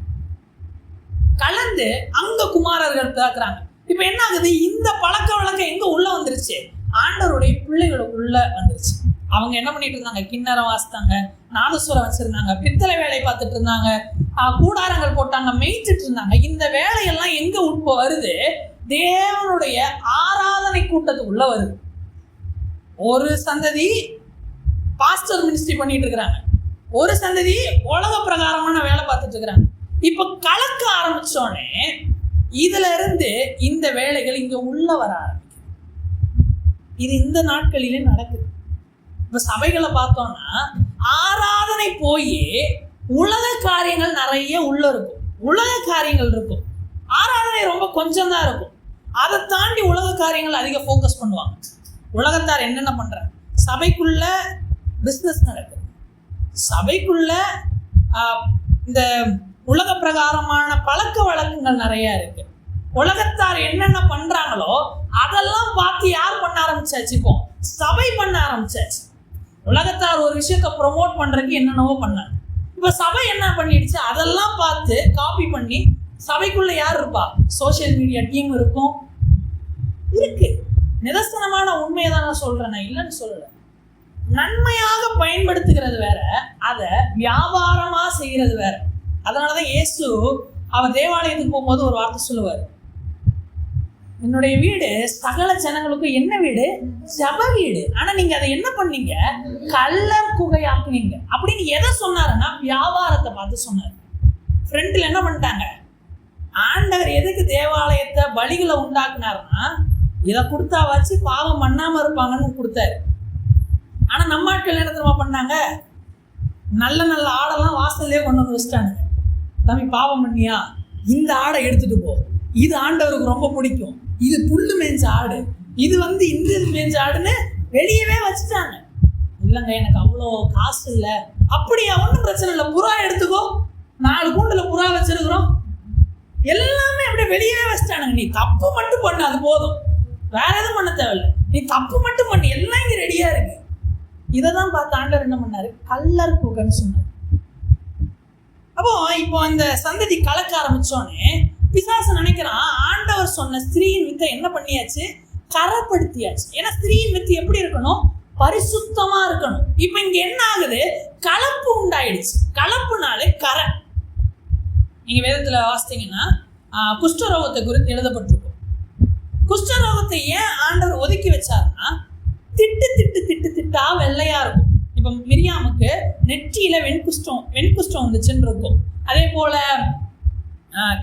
கலந்து அங்க குமாரர்கள் பிறக்கிறாங்க. இப்ப என்ன ஆகுது? இந்த பழக்க வழக்கம் எங்க உள்ள வந்துருச்சு? ஆண்டவருடைய பிள்ளைகளுக்குள்ள வந்துருச்சு. அவங்க என்ன பண்ணிட்டு இருந்தாங்க? கிண்ணறம் வாசித்தாங்க, நாதஸ்வரம் வச்சிருந்தாங்க, பித்தளை வேலை பார்த்துட்டு இருந்தாங்க, கூடாரங்கள் போட்டாங்க, மேய்ச்சிட்டு இருந்தாங்க. இந்த வேலையெல்லாம் எங்க உட்ப வருது? தேவனுடைய ஆராதனை கூட்டத்துக்குள்ள வருது. ஒரு சந்ததி பாஸ்டர் மினிஸ்ட்ரி பண்ணிட்டு இருக்கிறாங்க, ஒரு சந்ததி உலக பிரகாரமான வேலை பார்த்துட்டு இருக்கிறாங்க. இப்ப கலக்க ஆரம்பிச்சோடனே இதுல இருந்து இந்த வேலைகள் இங்க உள்ள வர ஆரம்பிக்குது. இது இந்த நாட்களிலே நடக்குது. இப்ப சபைகளை பார்த்தோம்னா ஆராதனை போய் உலக காரியங்கள் நிறைய உள்ள இருக்கும், உலக காரியங்கள் இருக்கும். ஆராதனை ரொம்ப கொஞ்சம் தான் இருக்கும். அதை தாண்டி உலக காரியங்கள் அதிக ஃபோக்கஸ் பண்ணுவாங்க. உலகத்தார் என்னென்ன பண்றாங்க? சபைக்குள்ள பிஸ்னஸ் நடக்குது, சபைக்குள்ள இந்த உலக பிரகாரமான பழக்க வழக்கங்கள் நிறைய இருக்கு. உலகத்தார் என்னென்ன பண்றாங்களோ அதெல்லாம் பார்த்து யார் பண்ண ஆரம்பிச்சாச்சு? இப்போ சபை பண்ண ஆரம்பிச்சாச்சு. உலகத்தார் ஒரு விஷயத்தை ப்ரொமோட் பண்றதுக்கு என்னென்னவோ பண்ணாங்க. இப்ப சபை என்ன பண்ணிடுச்சு? அதெல்லாம் பார்த்து காப்பி பண்ணி சபைக்குள்ள யார் இருப்பா? சோசியல் மீடியா டீம் இருக்கும், இருக்கு. நிதர்சனமான உண்மையை தான் நான் சொல்றேன், நான் இல்லைன்னு சொல்லல. நன்மையாக பயன்படுத்துகிறது வேற, அதை வியாபாரமா செய்யறது வேற. அதனாலதான் இயேசு அவர் தேவாலயத்துக்கு போகும்போது ஒரு வார்த்தை சொல்லுவார், என்னுடைய வீடு சகல ஜனங்களுக்கும் என்ன வீடு? ஜப வீடு. ஆனா நீங்க அதை என்ன பண்ணீங்க? கள்ளர் குகையாக்குனீங்க அப்படின்னு எதை சொன்னாருன்னா வியாபாரத்தை பார்த்து சொன்னார். ஃப்ரெண்ட்ல என்ன பண்ணிட்டாங்க? ஆண்டவர் எதுக்கு தேவாலயத்தை பலிகளை உண்டாக்குனாருன்னா இதை கொடுத்தா வச்சு பாவம் பண்ணாம இருப்பாங்கன்னு கொடுத்தாரு. ஆனா நம்ம ஆட்கள் என்ன தெரியுமா பண்ணாங்க? நல்ல நல்ல ஆடெல்லாம் வாசல்லே கொண்டு வந்து வச்சுட்டாங்க. தம்பி பாவம் பண்ணியா, இந்த ஆடை எடுத்துட்டு போ, இது ஆண்டவருக்கு ரொம்ப பிடிக்கும், இது புல்லு மேய்ஞ்ச ஆடு, இது இந்திரன் மேய்ஞ்ச ஆடுன்னு வெளியவே வச்சுட்டாங்க. இல்லைங்க எனக்கு அவ்வளோ காசு இல்லை. அப்படியா? ஒன்றும் பிரச்சனை இல்லை, புறா எடுத்துக்கோ, 4 கூண்டுல புறா வச்சிருக்கிறோம், எல்லாமே அப்படியே வெளியே வச்சிட்டானுங்க. நீ தப்பு மட்டும் பண்ணு, அது போதும், வேற எதுவும் பண்ண தேவையில்லை, நீ தப்பு மட்டும் பண்ணு, எல்லாம் இங்க ரெடியா இருக்கு. இதை தான் பார்த்து ஆண்டவர் என்ன பண்ணாரு, கல்லர் புகன்னு சொன்னார். அப்போ இப்போ அந்த சந்ததி கலக்க ஆரம்பிச்சோன்னே பிசாசு நினைக்கிறான், ஆண்டவர் சொன்ன ஸ்திரீயின் வித்தை என்ன பண்ணியாச்சு, கரைப்படுத்தியாச்சு. ஏன்னா ஸ்திரீயின் வித்து எப்படி இருக்கணும், பரிசுத்தமா இருக்கணும். இப்ப இங்க என்ன ஆகுது, கலப்பு உண்டாயிடுச்சு. கலப்புனாலே கரை. நீங்க வேதத்துல வாசித்தீங்கன்னா குஷ்டரோகத்தை குறித்து எழுதப்பட்டிருக்கும். குஷ்டரோகத்தை ஏன் ஆண்டவர் ஒதுக்கி வச்சாருன்னா, திட்டா வெள்ளையா இருக்கும். இப்ப மிரியாமுக்கு நெற்றியில வெண்குஷ்டம் வந்துச்சுன்னு இருக்கும். அதே போல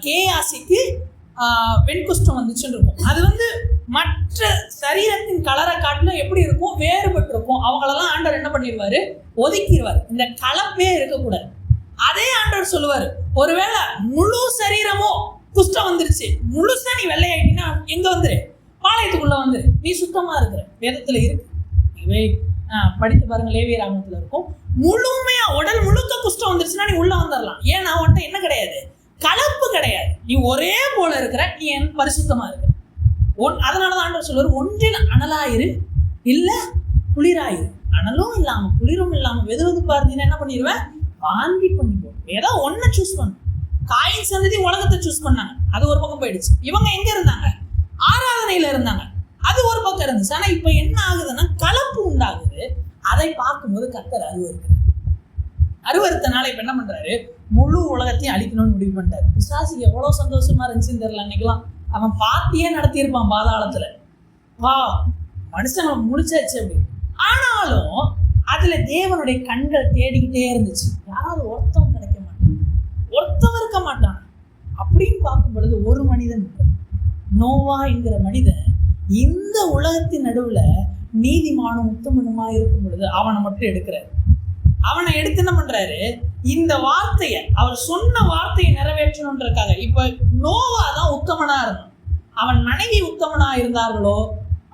கேயாசிக்கு வெண்குஷ்டம் வந்துச்சுன்னு இருக்கும். அது மற்ற சரீரத்தின் கலரை காட்டிலும் எப்படி இருக்கும், வேறுபட்டு இருக்கும். அவங்களெல்லாம் ஆண்டவர் என்ன பண்ணிடுவாரு, ஒதுக்கிடுவார். இந்த கலப்பே இருக்கக்கூடாது. அதே ஆண்டவர் சொல்லுவாரு, ஒருவேளை முழு சரீரமும் குஷ்டம் வந்துருச்சு, முழுசா நீ வெள்ளையாயிட்டீங்கன்னா எங்க வந்துரு, பாளையத்துக்குள்ள வந்துரு, நீ சுத்தமா இருக்கிற. வேதத்துல இருக்கு, இவை படித்து பாருங்க, லேவிய ராமத்துல இருக்கும். முழுமையா உடல் முழுக்க குஷ்டம் வந்துருச்சுன்னா நீ உள்ள வந்துடலாம். ஏன்னா உன்ட்ட என்ன கிடையாது, கலப்பு கிடையாது, நீ ஒரே போல இருக்கிற, நீ என் பரிசுத்தமா இருக்கிற. அதனாலதான் ஆண்டவர் சொல்லுவார், ஒன்றில் அனலாயிரு இல்ல குளிராயிரு. அனலும் இல்லாம குளிரும் இல்லாம வெதுவெதுப்பா இருந்தீங்கன்னா என்ன பண்ணிடுவேன், வாங்கி பண்ணிப்போம். ஏதோ ஒன்ன சூஸ் பண்ணும். காயின் சந்ததி உலகத்தை சூஸ் பண்ணாங்க, அது ஒரு பக்கம் போயிடுச்சு. இவங்க எங்க இருந்தாங்க, ஆராதனையில இருந்தாங்க, அது ஒரு பக்கம் இருந்துச்சு. ஆனா இப்ப என்ன ஆகுதுன்னா, கலப்பு உண்டாகுது. அதை பார்க்கும்போது கர்த்தர் அருவருத்தனால இப்ப என்ன பண்றாரு, முழு உலகத்தையும் அழிக்கணும்னு முடிவு பண்ணிட்டாரு. பிசாசுக்கு எவ்வளவு சந்தோஷமா இருந்துச்சுன்னு தெரியல. அன்னைக்கெல்லாம் அவன் பார்ட்டியே நடத்தியிருப்பான் பாதாளத்துல, வா மனுஷங்களை முடிச்சாச்சு அப்படின்னு. ஆனாலும் அதுல தேவனுடைய கண்கள் தேடிக்கிட்டே இருந்துச்சு. யாராவது ஒருத்தவங்க கிடைக்க மாட்டான், ஒருத்தவங்க இருக்க மாட்டான் அப்படின்னு பார்க்கும் பொழுது ஒரு மனிதன், நோவா என்கிற மனிதன், இந்த உலகத்தின் நடுவுல நீதிமானும் உத்தமனுமா இருக்கும் பொழுது அவனை மட்டும் எடுக்கிறாரு. அவனை எடுத்து என்ன பண்றாரு, இந்த வார்த்தையை, அவர் சொன்ன வார்த்தையை நிறைவேற்றணுன்றதுக்காக. இப்ப நோவா தான் உத்தமனா இருந்தான். அவன் மனைவி உத்தமனா இருந்தார்களோ,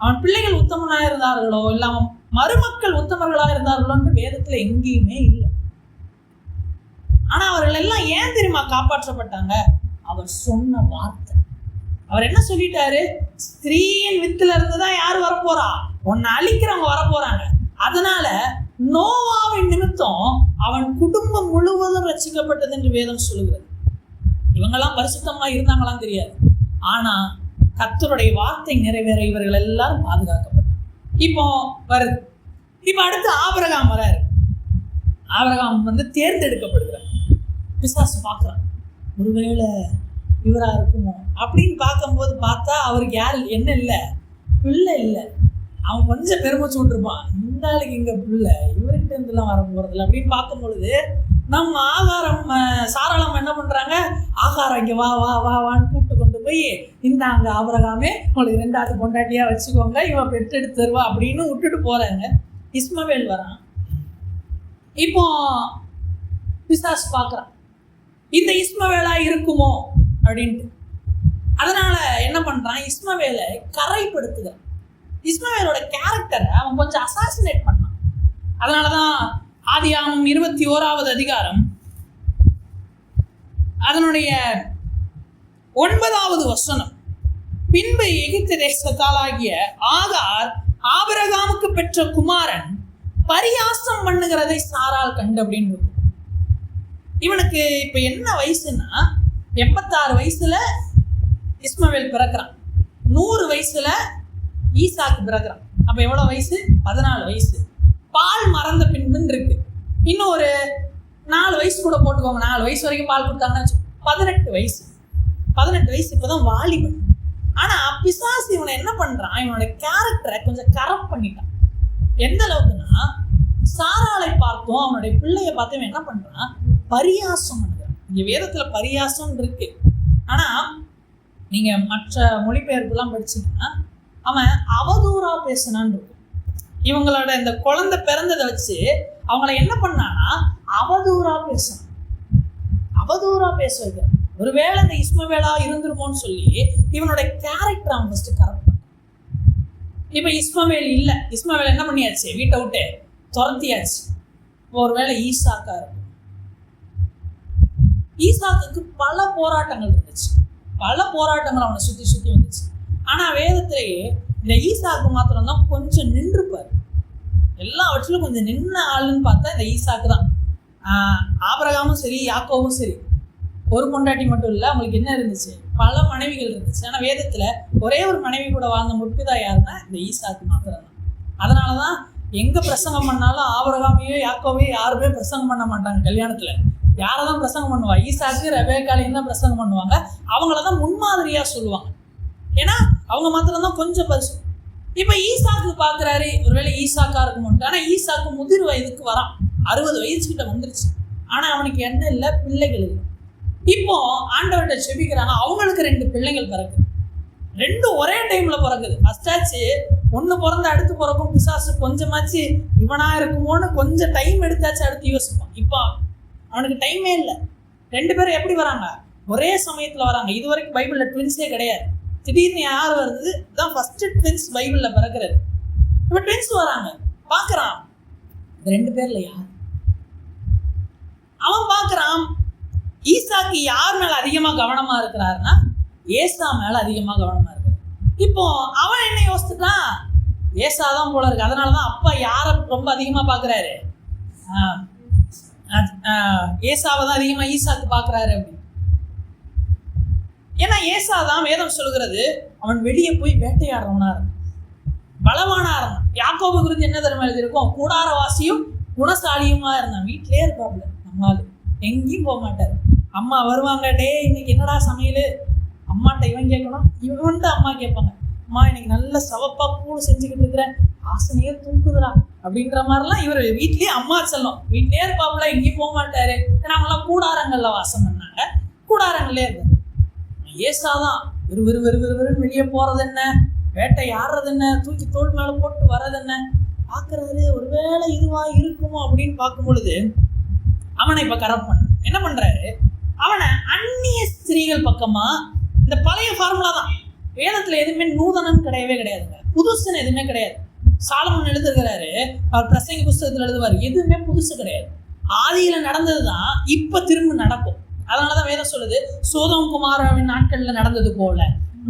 அவன் பிள்ளைகள் உத்தமனா இருந்தார்களோ, இல்ல அவன் மருமக்கள் உத்தமர்களா இருந்தார்களோன்னு வேதத்துல எங்கேயுமே இல்லை. ஆனா அவர்கள் எல்லாம் ஏன் தெரியுமா காப்பாற்றப்பட்டாங்க, அவர் சொன்ன வார்த்தை. அவர் என்ன சொல்லிட்டாரு, ஸ்திரீயின் வித்துல இருந்துதான் யாரு வரப்போறா, உன்னை அழிக்கிறவங்க வரப்போறாங்க. அதனால நோவாவின் நிமித்தம் அவன் குடும்பம் முழுவதும் ரட்சிக்கப்பட்டது என்று வேதம் சொல்லுகிறது. இவங்கெல்லாம் பரிசுத்தமா இருந்தாங்களாம் தெரியாது, ஆனா கர்த்தருடைய வார்த்தை நிறைவேற இவர்கள் எல்லாரும் பாதுகாக்கப்பட்டாங்க. இப்போ வருது, இப்ப அடுத்து ஆபிரகாம் வராரு. ஆபிரகாம் தேர்ந்தெடுக்கப்படுகிறார். பிசாசு பார்க்குறான், ஒருவேளை இவரா இருக்குமோ அப்படின்னு பார்க்கும்போது பார்த்தா அவருக்கு யாரு என்ன இல்லை, பிள்ளை இல்லை. அவன் கொஞ்சம் பெருமைச்சு விட்டுருப்பான், இந்த ஆளுக்கு இங்க பிள்ளை, இவர்கிட்ட இருந்துலாம் வர போறதில்ல அப்படின்னு பார்க்கும் பொழுது நம்ம சாராளம் என்ன பண்றாங்க, ஆகாரம் இங்க வா வா வா வான்னு கூப்பிட்டு கொண்டு போய், இந்த அங்க ஆபிரகாமே உங்களுக்கு 2வது பொண்டாட்டியா வச்சுக்கோங்க, இவன் பெற்றெடுத்து தருவா அப்படின்னு விட்டுட்டு போறாங்க. இஸ்மவேல் வரான். இப்போ பிசாசு பார்க்குறான், இந்த இஸ்மவேலா இருக்குமோ அப்படின்ட்டு. அதனால என்ன பண்றான், இஸ்மவேலை கரைப்படுத்துகிறான். இஸ்மவேலோட கேரக்டரை அவன் கொஞ்சம் அசாசினேட் பண்ணான். அதனாலதான் ஆதியாகமம் 21வது அதிகாரம் அதனுடைய 9வது வசனம், பின்பு எகிப்து தேசத்தாலாகிய ஆகார் ஆபிரகாமுக்கு பெற்ற குமாரன் பரியாசம் பண்ணுகிறதை சாரால் கண்டு அப்படின்னு. இவனுக்கு இப்ப என்ன வயசுன்னா 86 வயசுல இஸ்மவேல் பிறக்கிறான், 100 வயசுல ஈசாக்கு பிறக்கிறான். அப்ப எவ்வளவு வயசு, 14 வயசு. பால் மறந்த பின்புன்னு இருக்கு, இன்னும் ஒரு 4 வயசு கூட போட்டுக்கோங்க, 4 வயசு வரைக்கும் பால் கொடுத்தாங்கன்னா 18 வயசு. 18 வயசு இப்பதான் வாலிபன். ஆனா பிசாசு இவனை என்ன பண்றான், இவனோட கேரக்டரை கொஞ்சம் கரெக்ட் பண்ணிட்டான். எந்த அளவுக்குன்னா, சாராளை பார்த்தும் அவனுடைய பிள்ளைய பார்த்தும் என்ன பண்றான், பரியாசம் பண்ணுறான். இங்க வேதத்துல பரியாசம் இருக்கு, ஆனா நீங்க மற்ற மொழிபெயர்ப்புலாம் படிச்சீங்கன்னா அவன் அவதூறா பேசினான்னு இருக்கும். இவங்களோட இந்த குழந்தை பிறந்ததை வச்சு அவங்கள என்ன பண்ணானா அவதூறா பேசணும், அவதூறா பேச வைக்கிறான். ஒருவேளை இந்த இஸ்மவேலா இருந்துருமோன்னு சொல்லி இவனோட கேரக்டர் அவன் ஃபர்ஸ்ட் கரெக்ட் பண்ணான். இப்ப இஸ்மவேல் இல்லை, இஸ்மவேல் என்ன பண்ணியாச்சு, வீட்டை விட்டு துரத்தியாச்சு. ஒருவேளை ஈசாக்கா இருக்கும். ஈசாக்குக்கு பல போராட்டங்கள் இருந்துச்சு, பல போராட்டங்கள் அவனை சுற்றி சுற்றி வந்துச்சு. ஆனால் வேதத்திலேயே இந்த ஈசாக்கு மாத்திரம்தான் கொஞ்சம் நின்றுப்பார். எல்லாவற்றிலும் கொஞ்சம் நின்ன ஆளுன்னு பார்த்தா இந்த ஈசாக்கு தான். ஆபிரகாமும் சரி யாக்கோவும் சரி ஒரு பொண்டாட்டி மட்டும் இல்லை, அவங்களுக்கு என்ன இருந்துச்சு, பல மனைவிகள் இருந்துச்சு. ஆனால் வேதத்தில் ஒரே ஒரு மனைவி கூட வாழ்ந்த முற்பிதா யாருன்னா இந்த ஈசாக்கு மாத்திரம் தான். அதனால தான் எங்கே பிரசங்கம் பண்ணாலும் ஆபிரகாமையோ யாக்கோவையோ யாருமே பிரசங்கம் பண்ண மாட்டாங்க. கல்யாணத்தில் யாரை தான் பிரசங்கம் பண்ணுவா, ஈசாக்கு ரெபேக்காளையும் தான் பிரசங்கம் பண்ணுவாங்க. அவங்கள தான் முன்மாதிரியாக சொல்லுவாங்க. ஏன்னா அவங்க மாத்திரம் தான் கொஞ்சம் பரிசு. இப்போ ஈசாக்கு பார்க்குறாரு, ஒருவேளை ஈசாக்கா இருக்குமோன்ட்டு. ஆனால் ஈசாக்கு முதிர் வயதுக்கு வரான், 60 வயசுக்கிட்ட வந்துருச்சு. ஆனால் அவனுக்கு என்ன இல்லை, பிள்ளைகள் இல்லை. இப்போ ஆண்டவர்கிட்ட செபிக்கிறாங்க, அவங்களுக்கு 2 பிள்ளைகள் பிறக்குது. 2 ஒரே டைம்ல பிறக்குது. ஃபர்ஸ்டாச்சு ஒன்று பிறந்து அடுத்து பிறக்கும். பிசாசு கொஞ்சமாச்சு இவனா இருக்குமோன்னு கொஞ்சம் டைம் எடுத்தாச்சு அடுத்து யோசிப்பான். இப்போ அவனுக்கு டைமே இல்லை. 2 பேரும் எப்படி வராங்க, ஒரே சமயத்தில் வராங்க. இது வரைக்கும் பைபிளில் ட்வின்ஸே கிடையாது. திடீர்னு யார் வருது, தான் ஃபர்ஸ்ட் ட்வின்ஸ் பைபிளில் பிறக்கிறது. இப்போ ட்வின்ஸ் வராங்க, பார்க்குறான் 2 பேர்ல யார். அவன் பார்க்குறான் ஈசாக்கு யார் மேலே அதிகமாக கவனமாக இருக்கிறாருன்னா ஏசா மேலே அதிகமாக கவனமாக இருக்கு. இப்போ அவன் என்ன யோசிச்சுட்டான், ஏசா தான் போல இருக்கு. அதனால தான் அப்பா யாரை ரொம்ப அதிகமாக பார்க்குறாரு, ஏசாவை தான் அதிகமாக ஈசாக்கு பார்க்குறாரு அப்படின்னு. ஏன்னா ஏசா தான் வேதம் சொல்கிறது அவன் வெளியே போய் வேட்டையாடுறவனா இருந்தான், பலவானா இருந்தான். யாக்கோபு குறித்து என்ன தரமா எழுதியிருக்கோம், கூடாரவாசியும் குணசாலியுமா இருந்தான். வீட்டிலே இருப்பாப்புல, நம்மளால எங்கேயும் போக மாட்டார். அம்மா வருவாங்க, டே இன்னைக்கு என்னடா சமையல், அம்மாட்ட இவன் கேட்கணும், இவன் வந்து அம்மா கேட்பாங்க, அம்மா இன்னைக்கு நல்ல சவப்பா கூழ் செஞ்சுக்கிட்டு இருக்கிறேன், ஆசனையே தூக்குதுடா அப்படின்ற மாதிரிலாம் இவர் வீட்லேயே அம்மா செல்லும். வீட்லேயே இருப்பாப்புல, எங்கேயும் போக மாட்டாரு. ஏன்னா அவங்களாம் கூடாரங்களில் வாசம் பண்ணாங்க, கூடாரங்களே இருந்தாங்க. ஏசாதான் விறுவிறுன்னு வெளியே போறது என்ன, வேட்டை ஆடுறது என்ன, தூக்கி தோல் மேலே போட்டு வர்றது என்ன பார்க்கறாரு. ஒருவேளை இதுவா இருக்குமோ அப்படின்னு பார்க்கும் பொழுது அவனை இப்போ கரெக்ட் பண்ண என்ன பண்றாரு, அவனை அந்நிய ஸ்திரீகள் பக்கமா, இந்த பழைய ஃபார்முலா தான். வேதத்துல எதுவுமே நூதனம் கிடையவே கிடையாதுங்க, புதுசுன்னு எதுவுமே கிடையாது. சாலமன் எழுதுகிறாரு, அவர் பிரசங்கி புஸ்தகத்தில் எழுதுவார், எதுவுமே புதுசு கிடையாது. ஆதியில நடந்தது தான் இப்ப திரும்ப நடக்கும். அதனாலதான் வேதம் சொல்லுது, சோதம் குமாராவின் நாட்கள்ல நடந்தது போல,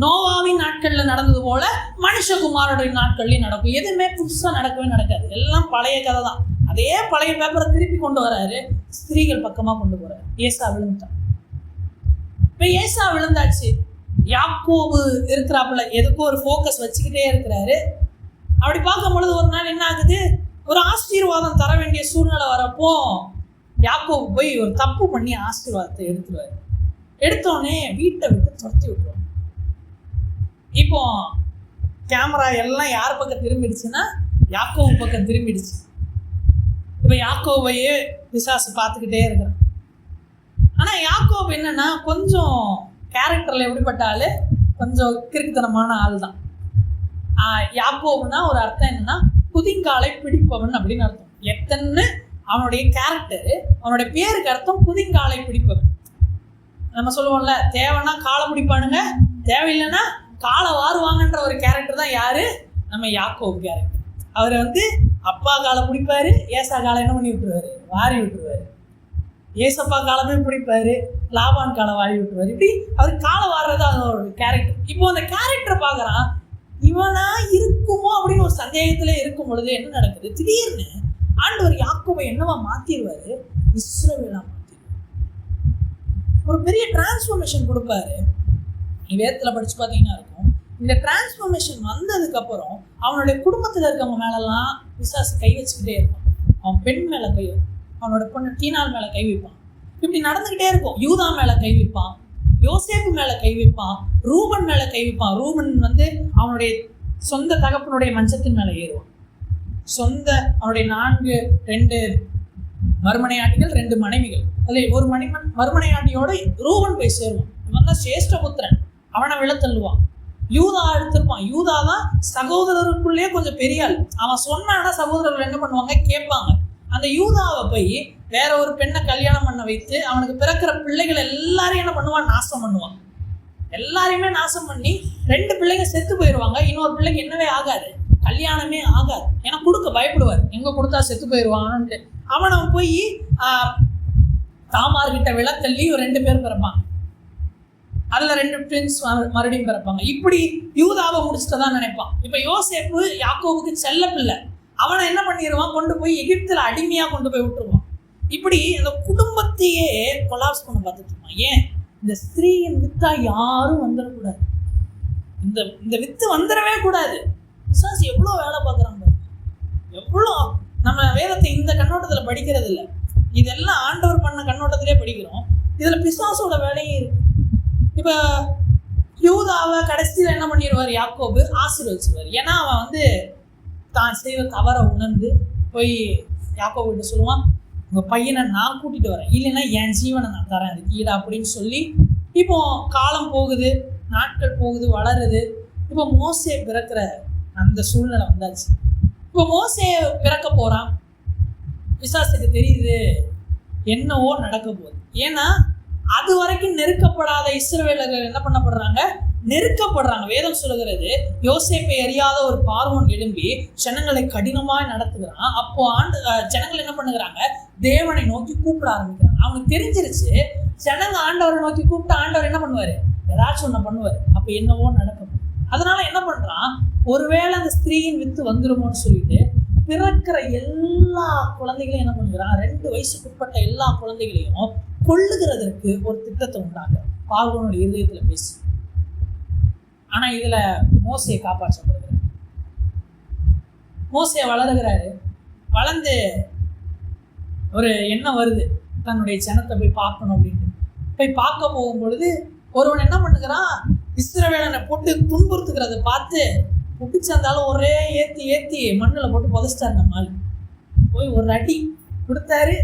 நோவாவின் நாட்கள்ல நடந்தது போல மனுஷகுமாரோட நாட்கள்லயும் நடக்கும். எதுவுமே புதுசா நடக்கவே நடக்காது, எல்லாம் பழைய கதை தான். அதே பழைய பேப்பரை திருப்பி கொண்டு வராரு, ஸ்திரீகள் பக்கமா கொண்டு போறாரு. ஏசா விழுந்தான். இப்ப ஏசா விழுந்தாச்சு, யாக்கோபு இருக்கிறாப்புல எதுக்கும் ஒரு ஃபோக்கஸ் வச்சுக்கிட்டே இருக்கிறாரு. அப்படி பார்க்கும் பொழுது ஒரு நாள் என்ன ஆகுது, ஒரு ஆசீர்வாதம் தர வேண்டிய சூழ்நிலை வரப்போ யாக்கோபு போய் ஒரு தப்பு பண்ணி ஆசீர்வாதத்தை எடுத்துருவாரு. எடுத்தோடனே வீட்டை விட்டு துரத்தி விட்டுருவாங்க. இப்போ கேமரா எல்லாம் யார் பக்கம் திரும்பிடுச்சுன்னா யாக்கோபு பக்கம் திரும்பிடுச்சு. இப்போ யாக்கோபையே பிசாசு பார்த்துக்கிட்டே இருக்கிறான். ஆனால் யாக்கோபு என்னன்னா கொஞ்சம் கேரக்டரில் எப்படிப்பட்ட ஆள், கொஞ்சம் கிறுக்குத்தனமான ஆள் தான். யாக்கோபுனா ஒரு அர்த்தம் என்னன்னா குதிங்காலை பிடிப்பவன் அப்படின்னு அர்த்தம். எத்தனை அவனுடைய கேரக்டரு, அவனுடைய பேருக்கு அர்த்தம் குதிங்காலை பிடிப்பவன். நம்ம சொல்லுவோம்ல, தேவைன்னா காலை பிடிப்பானுங்க, தேவையில்லைன்னா காலை வாருவாங்கன்ற ஒரு கேரக்டர் தான் யாரு, நம்ம யாக்கோபு கேரக்டர். அவர் வந்து அப்பா காலை பிடிப்பாரு, ஏசா காலை என்ன பண்ணி விட்டுருவாரு, வாரி விட்டுருவாரு. ஏசப்பா காலமே பிடிப்பாரு, லாபான் காலை வாரி விட்டுருவாரு. இப்படி அவர் காலை வாடுறது அவரோட கேரக்டர். இப்போ அந்த கேரக்டரை பார்க்குறான், இவனா இருக்குமோ அப்படின்னு ஒரு சந்தேகத்திலே இருக்கும் பொழுது என்ன நடக்குது, திடீர்னு ஆண்டவர் யாக்கோபை என்னவா மாத்திடுவாரு, இஸ்ரவேலா மாத்திடுவாரு. ஒரு பெரிய டிரான்ஸ்ஃபர்மேஷன் கொடுப்பாரு. வேதத்தில் படிச்சு பார்த்தீங்கன்னா இருக்கும், இந்த டிரான்ஸ்ஃபர்மேஷன் வந்ததுக்கு அப்புறம் அவனுடைய குடும்பத்தில் இருக்கவங்க மேலெல்லாம் பிசாசு கை வச்சுக்கிட்டே இருப்பான். அவன் பெண் மேலே கை வைப்பான், அவனோட பொண்ணு டீனால் மேலே கை வைப்பான். இப்படி நடந்துக்கிட்டே இருக்கும். யூதா மேலே கை வைப்பான், யோசேப்பு மேலே கை வைப்பான், ரூபன் மேலே கை வைப்பான். ரூபன் வந்து அவனுடைய சொந்த தகப்பனுடைய மஞ்சத்தின் மேலே ஏறுவான். அவனுடைய 2 மறுமனையாட்டிகள், 2 மனைவிகள். அதில் ஒரு மறுமனையாட்டியோட ரூபன் போய் சேருவான். இவன் தான் சேஷ்டபுத்திரன், அவனை விழத்தள்ளுவான். யூதா எடுத்திருப்பான். யூதா தான் சகோதரருக்குள்ளேயே கொஞ்சம் பெரிய ஆள். அவன் சொன்னானா சகோதரர்கள் என்ன பண்ணுவாங்க, கேட்பாங்க. அந்த யூதாவை போய் வேற ஒரு பெண்ணை கல்யாணம் பண்ண வைத்து அவனுக்கு பிறக்கிற பிள்ளைகள் எல்லாரையும் என்ன பண்ணுவான், நாசம் பண்ணுவான். எல்லாரையுமே நாசம் பண்ணி 2 பிள்ளைங்க செத்து போயிடுவாங்க. இன்னொரு பிள்ளைக்கு என்னவே ஆகாது, கல்யாணமே ஆகாது. ஏன்னா கொடுக்க பயப்படுவார், எங்க கொடுத்தா செத்து போயிடுவான்ட்டு. அவனை போய் தாமார் கிட்ட விளத்தள்ளி ஒரு 2 பேர் பிறப்பாங்க. அதுல 2 ட்வின்ஸ் மறுபடியும் பிறப்பாங்க. இப்படி யூதாவை முடிச்சுட்டதான் நினைப்பான். இப்ப யோசேப்பு யாக்கோவுக்கு செல்ல பிள்ளை. அவனை என்ன பண்ணிடுவான், கொண்டு போய் எகிப்துல அடிமையா கொண்டு போய் விட்டுருவான். இப்படி அந்த குடும்பத்தையே கொலாப்ஸ் பண்ண பார்த்துட்டு இருப்பான். ஏன்? இந்த ஸ்திரீயின் வித்தா யாரும் வந்துடக்கூடாது, இந்த வித்து வந்துடவே கூடாது. பிசாசு எவ்வளோ வேலை பார்க்குறாங்க, எவ்வளோ. நம்ம வேதத்தை இந்த கண்ணோட்டத்தில் படிக்கிறது இல்லை, இதெல்லாம் ஆண்டவர் பண்ண கண்ணோட்டத்திலே படிக்கிறோம். இதில் பிசாசோட வேலையே இருக்கு. இப்போ யூதாவை கடைசியில் என்ன பண்ணிடுவார், யாக்கோபு ஆசீர்வதிச்சுவார். ஏன்னா அவன் தான் செய்கிற தவறை உணர்ந்து போய் யாக்கோபு கிட்ட சொல்லுவான், உங்கள் பையனை நான் கூட்டிகிட்டு வரேன், இல்லைன்னா என் ஜீவனை நான் தரேன் அதுக்கு ஈடா அப்படின்னு சொல்லி. இப்போ காலம் போகுது, நாட்கள் போகுது, வளருது. இப்போ மோசே பிறக்கிற அந்த சூழ்நிலை வந்தாச்சு. இப்போ மோசே பிறக்க போகிறான். பிசாசுக்கு தெரியுது என்னவோ நடக்க போகுது. ஏன்னா அது வரைக்கும் நெருக்கப்படாத இஸ்ரவேலர்கள் என்ன பண்ணப்படுறாங்க, நெருக்கப்படுறாங்க. வேதம் சொல்லுகிறது, யோசேப்பை அறியாத ஒரு பார்வோன் எழும்பி ஜனங்களை கடினமாக நடத்துகிறான். அப்போ ஜனங்கள் என்ன பண்ணுகிறாங்க, தேவனை நோக்கி கூப்பிட ஆரம்பிக்கிறாங்க. அவனுக்கு தெரிஞ்சிருச்சு, ஜனங்க ஆண்டவரை நோக்கி கூப்பிட்டு ஆண்டவர் என்ன பண்ணுவார், ஏதாச்சும் ஒன்று பண்ணுவார். அப்போ என்னவோ நடக்கும். அதனால என்ன பண்றான், ஒருவேளை அந்த ஸ்திரீயின் வித்து வந்துருமோன்னு சொல்லிட்டு பிறக்கிற எல்லா குழந்தைகளையும் என்ன பண்ணுகிறான், 2 வயசுக்குட்பட்ட எல்லா குழந்தைகளையும் கொள்ளுகிறதற்கு ஒரு திட்டத்தை உண்டாங்க பார்வோனுடைய இருதயத்தில் பேசி. ஆனா இதுல மோசே காப்பாற்றப்படுகிறார். மோசே வளருகிறாரு. வளர்ந்து ஒரு எண்ணம் வருது, தன்னுடைய ஜனத்தை போய் பார்க்கணும் அப்படின்ட்டு. போய் பார்க்க போகும் பொழுது ஒருவன் என்ன பண்ணுகிறான், இஸ்ரவேலனை போட்டு துன்புறுத்துக்கிறத பார்த்து பிடிச்சிருந்தாலும் ஒரே ஏற்றி மண்ணில் போட்டு புதைச்சிட்டாரு. நம்ம ஆள் போய் ஒரு அடி கொடுத்தாரு,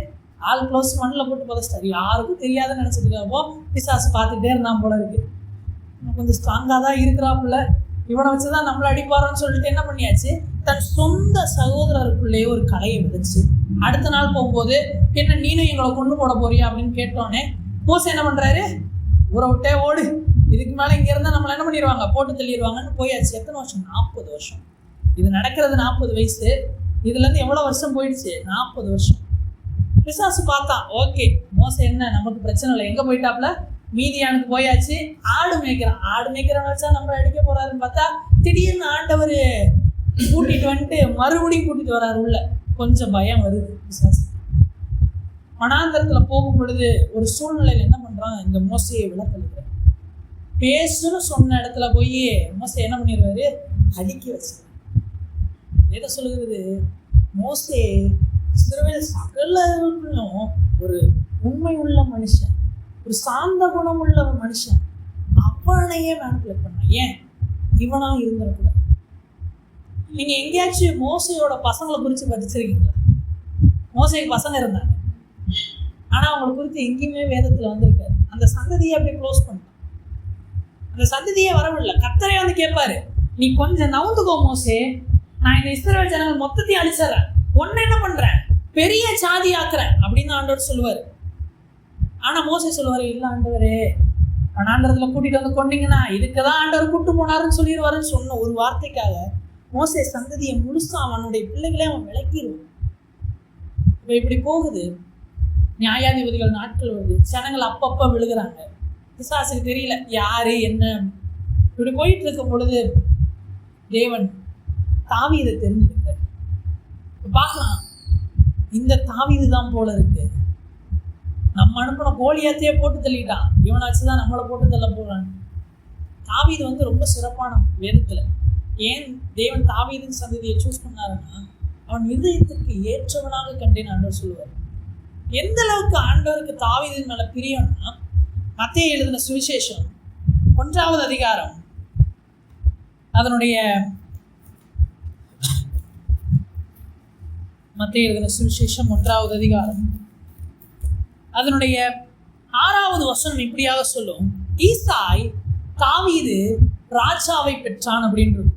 ஆள் க்ளோஸ் மண்ணில் போட்டு புதைச்சிட்டாரு. யாருக்கும் தெரியாதுன்னு நினச்சிருக்காப்போ பிசாசு பார்த்துட்டே இருந்தான் போல இருக்கு. கொஞ்சம் ஸ்ட்ராங்காக தான் இருக்கிறாப்புல, இவனை வச்சு தான் நம்மளை அடிப்பாரோன்னு சொல்லிட்டு என்ன பண்ணியாச்சு, தன் சொந்த சகோதரருக்குள்ளேயே ஒரு கலையை விதைச்சு அடுத்த நாள் போகும்போது, என்ன நீனும் எங்களை கொண்டு போட போறியா அப்படின்னு கேட்டோன்னே மோசே என்ன பண்ணுறாரு, ஊரை விட்டே ஓடு, இதுக்கு மேலே இங்கே இருந்தால் நம்மளை என்ன பண்ணிடுவாங்க, போட்டு தள்ளிடுவாங்கன்னு போயாச்சு. எத்தனை வருஷம், 40 வருஷம். இது நடக்கிறது 40 வயசு. இதுலேருந்து எவ்வளோ வருஷம் போயிடுச்சு, 40 வருஷம். பிசாசு பார்த்தான், ஓகே மோசே என்ன நமக்கு பிரச்சனை இல்லை, எங்கே போயிட்டாப்புல, மீதியானுக்கு போயாச்சு. ஆடு மேய்க்கிறவன் வச்சா நம்மளை அடிக்க போறாருன்னு பார்த்தா திடீர்னு ஆண்டவர் கூட்டிட்டு வந்துட்டு மறுபடியும் கூட்டிட்டு வர்றாரு உள்ள. கொஞ்சம் பயம் வருது பிசாசு. வனாந்தரத்துல போகும் பொழுது ஒரு சூழ்நிலையில என்ன பண்றான், இந்த மோசையை விளக்கெடுக்கிறார். பேசுன்னு சொன்ன இடத்துல போய் மோசை என்ன பண்ணிடுவாரு, அடுக்கி வச்சிருக்காரு. எதை சொல்லுகிறது, மோசே இஸ்ரவேல் சகலருக்கும் ஒரு உண்மை உள்ள மனுஷன், ஒரு சாந்த குணம் உள்ள மனுஷன், அவனையே மேனிபுலேட் பண்ணான். ஏன், இவனா இருந்திருக்கூடாது. நீங்க எங்கேயாச்சும் மோசையோட பசங்களை குறித்து படிச்சிருக்கீங்களா? மோசைக்கு பசங்க இருந்தாங்க, ஆனா அவங்களை குறித்து எங்கேயுமே வேதத்துல வந்திருக்காரு. அந்த சந்ததியை அப்படியே க்ளோஸ் பண்ணிட்டான். அந்த சந்ததியே வரவில்லை. கர்த்தரே கேட்பாரு, நீ கொஞ்சம் நவுந்துக்கோ மோசே, நான் இந்த இஸ்ரவேல் ஜனங்கள் மொத்தத்தையும் அழிச்சிடறேன், ஒன்னு என்ன பண்றேன், பெரிய சாதி ஆக்குறேன் அப்படின்னு ஆண்டவர் சொல்லுவார். ஆனா மோசே சொல்லுவாரு, இல்ல ஆண்டவரே, வனாந்தரத்துல கூட்டிட்டு வந்து கொண்டீங்கன்னா இதுக்குதான் ஆண்டவர் கூட்டு போனாருன்னு சொல்லிடுவாருன்னு சொன்ன ஒரு வார்த்தைக்காக மோசே சந்ததியை முழுசா அவனுடைய பிள்ளைகளே அவன் விளக்கிடுவான். இப்ப இப்படி போகுது. நியாயாதிபதிகள் நாட்கள் வருது, ஜனங்கள் அப்பப்ப விழுகிறாங்க. பிசாசுக்கு தெரியல யாரு என்ன. இப்படி போயிட்டு இருக்கும் பொழுது தேவன் தாவீதை தெரிஞ்சுக்கிறார். பார்க்கலாம், இந்த தாவீது தான் போல இருக்கு, நம்ம அனுப்பின கோலியாத்தையே போட்டு தள்ளிட்டான், இவனாச்சுதான் நம்மளை போட்டு தள்ள போறான். தாவீது ரொம்ப சிறப்பான வேதத்துல. ஏன் தேவன் தாவீதின் சந்ததியை சூஸ் பண்ணாருன்னா, அவன் இதயத்துக்கு ஏற்றவனாக கண்டேன் ஆண்டவர் சொல்லுவார். எந்த அளவுக்கு ஆண்டவருக்கு தாவீதின் மேல பிரியம்னா, மத்தேயு எழுதின சுவிசேஷம் 1வது அதிகாரம் அதனுடைய மத்தேயு எழுதின சுவிசேஷம் 1வது அதிகாரம் அதனுடைய 6வது வசனம் இப்படியாக சொல்லும், ஈசாய் தாவீது ராஜாவை பெற்றான் அப்படின்றது.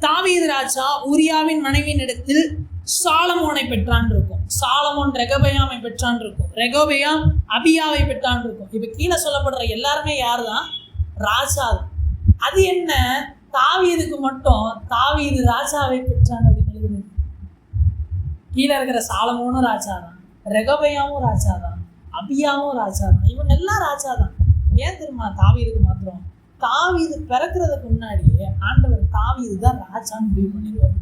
தாவீது ராஜா உரியாவின் மனைவியின் இடத்தில் சாலமோனை பெற்றான் இருக்கும். சாலமோன் ரெகொபெயாமை பெற்றான் இருக்கும். ரெகொபெயாம் அபியாவை பெற்றான் இருக்கும். இப்ப கீழே சொல்லப்படுற எல்லாருமே யாருதான், ராஜா. அது என்ன, தாவீதுக்கு மட்டும் தாவீது ராஜாவை பெற்றான் அப்படின்னு. கீழே இருக்கிற சாலமோனும் ராஜா தான், ரெகபயாவும் ராஜா தான், அபியாவும் ராஜா தான், இவங்க எல்லாம் ராஜா தான். ஏன் தெரியுமா? தாவீதுக்கு மாத்திரம், தாவீது பிறக்கிறதுக்கு முன்னாடியே ஆண்டவர் தாவீது தான் ராஜான்னு முடிவு பண்ணிடுவார்.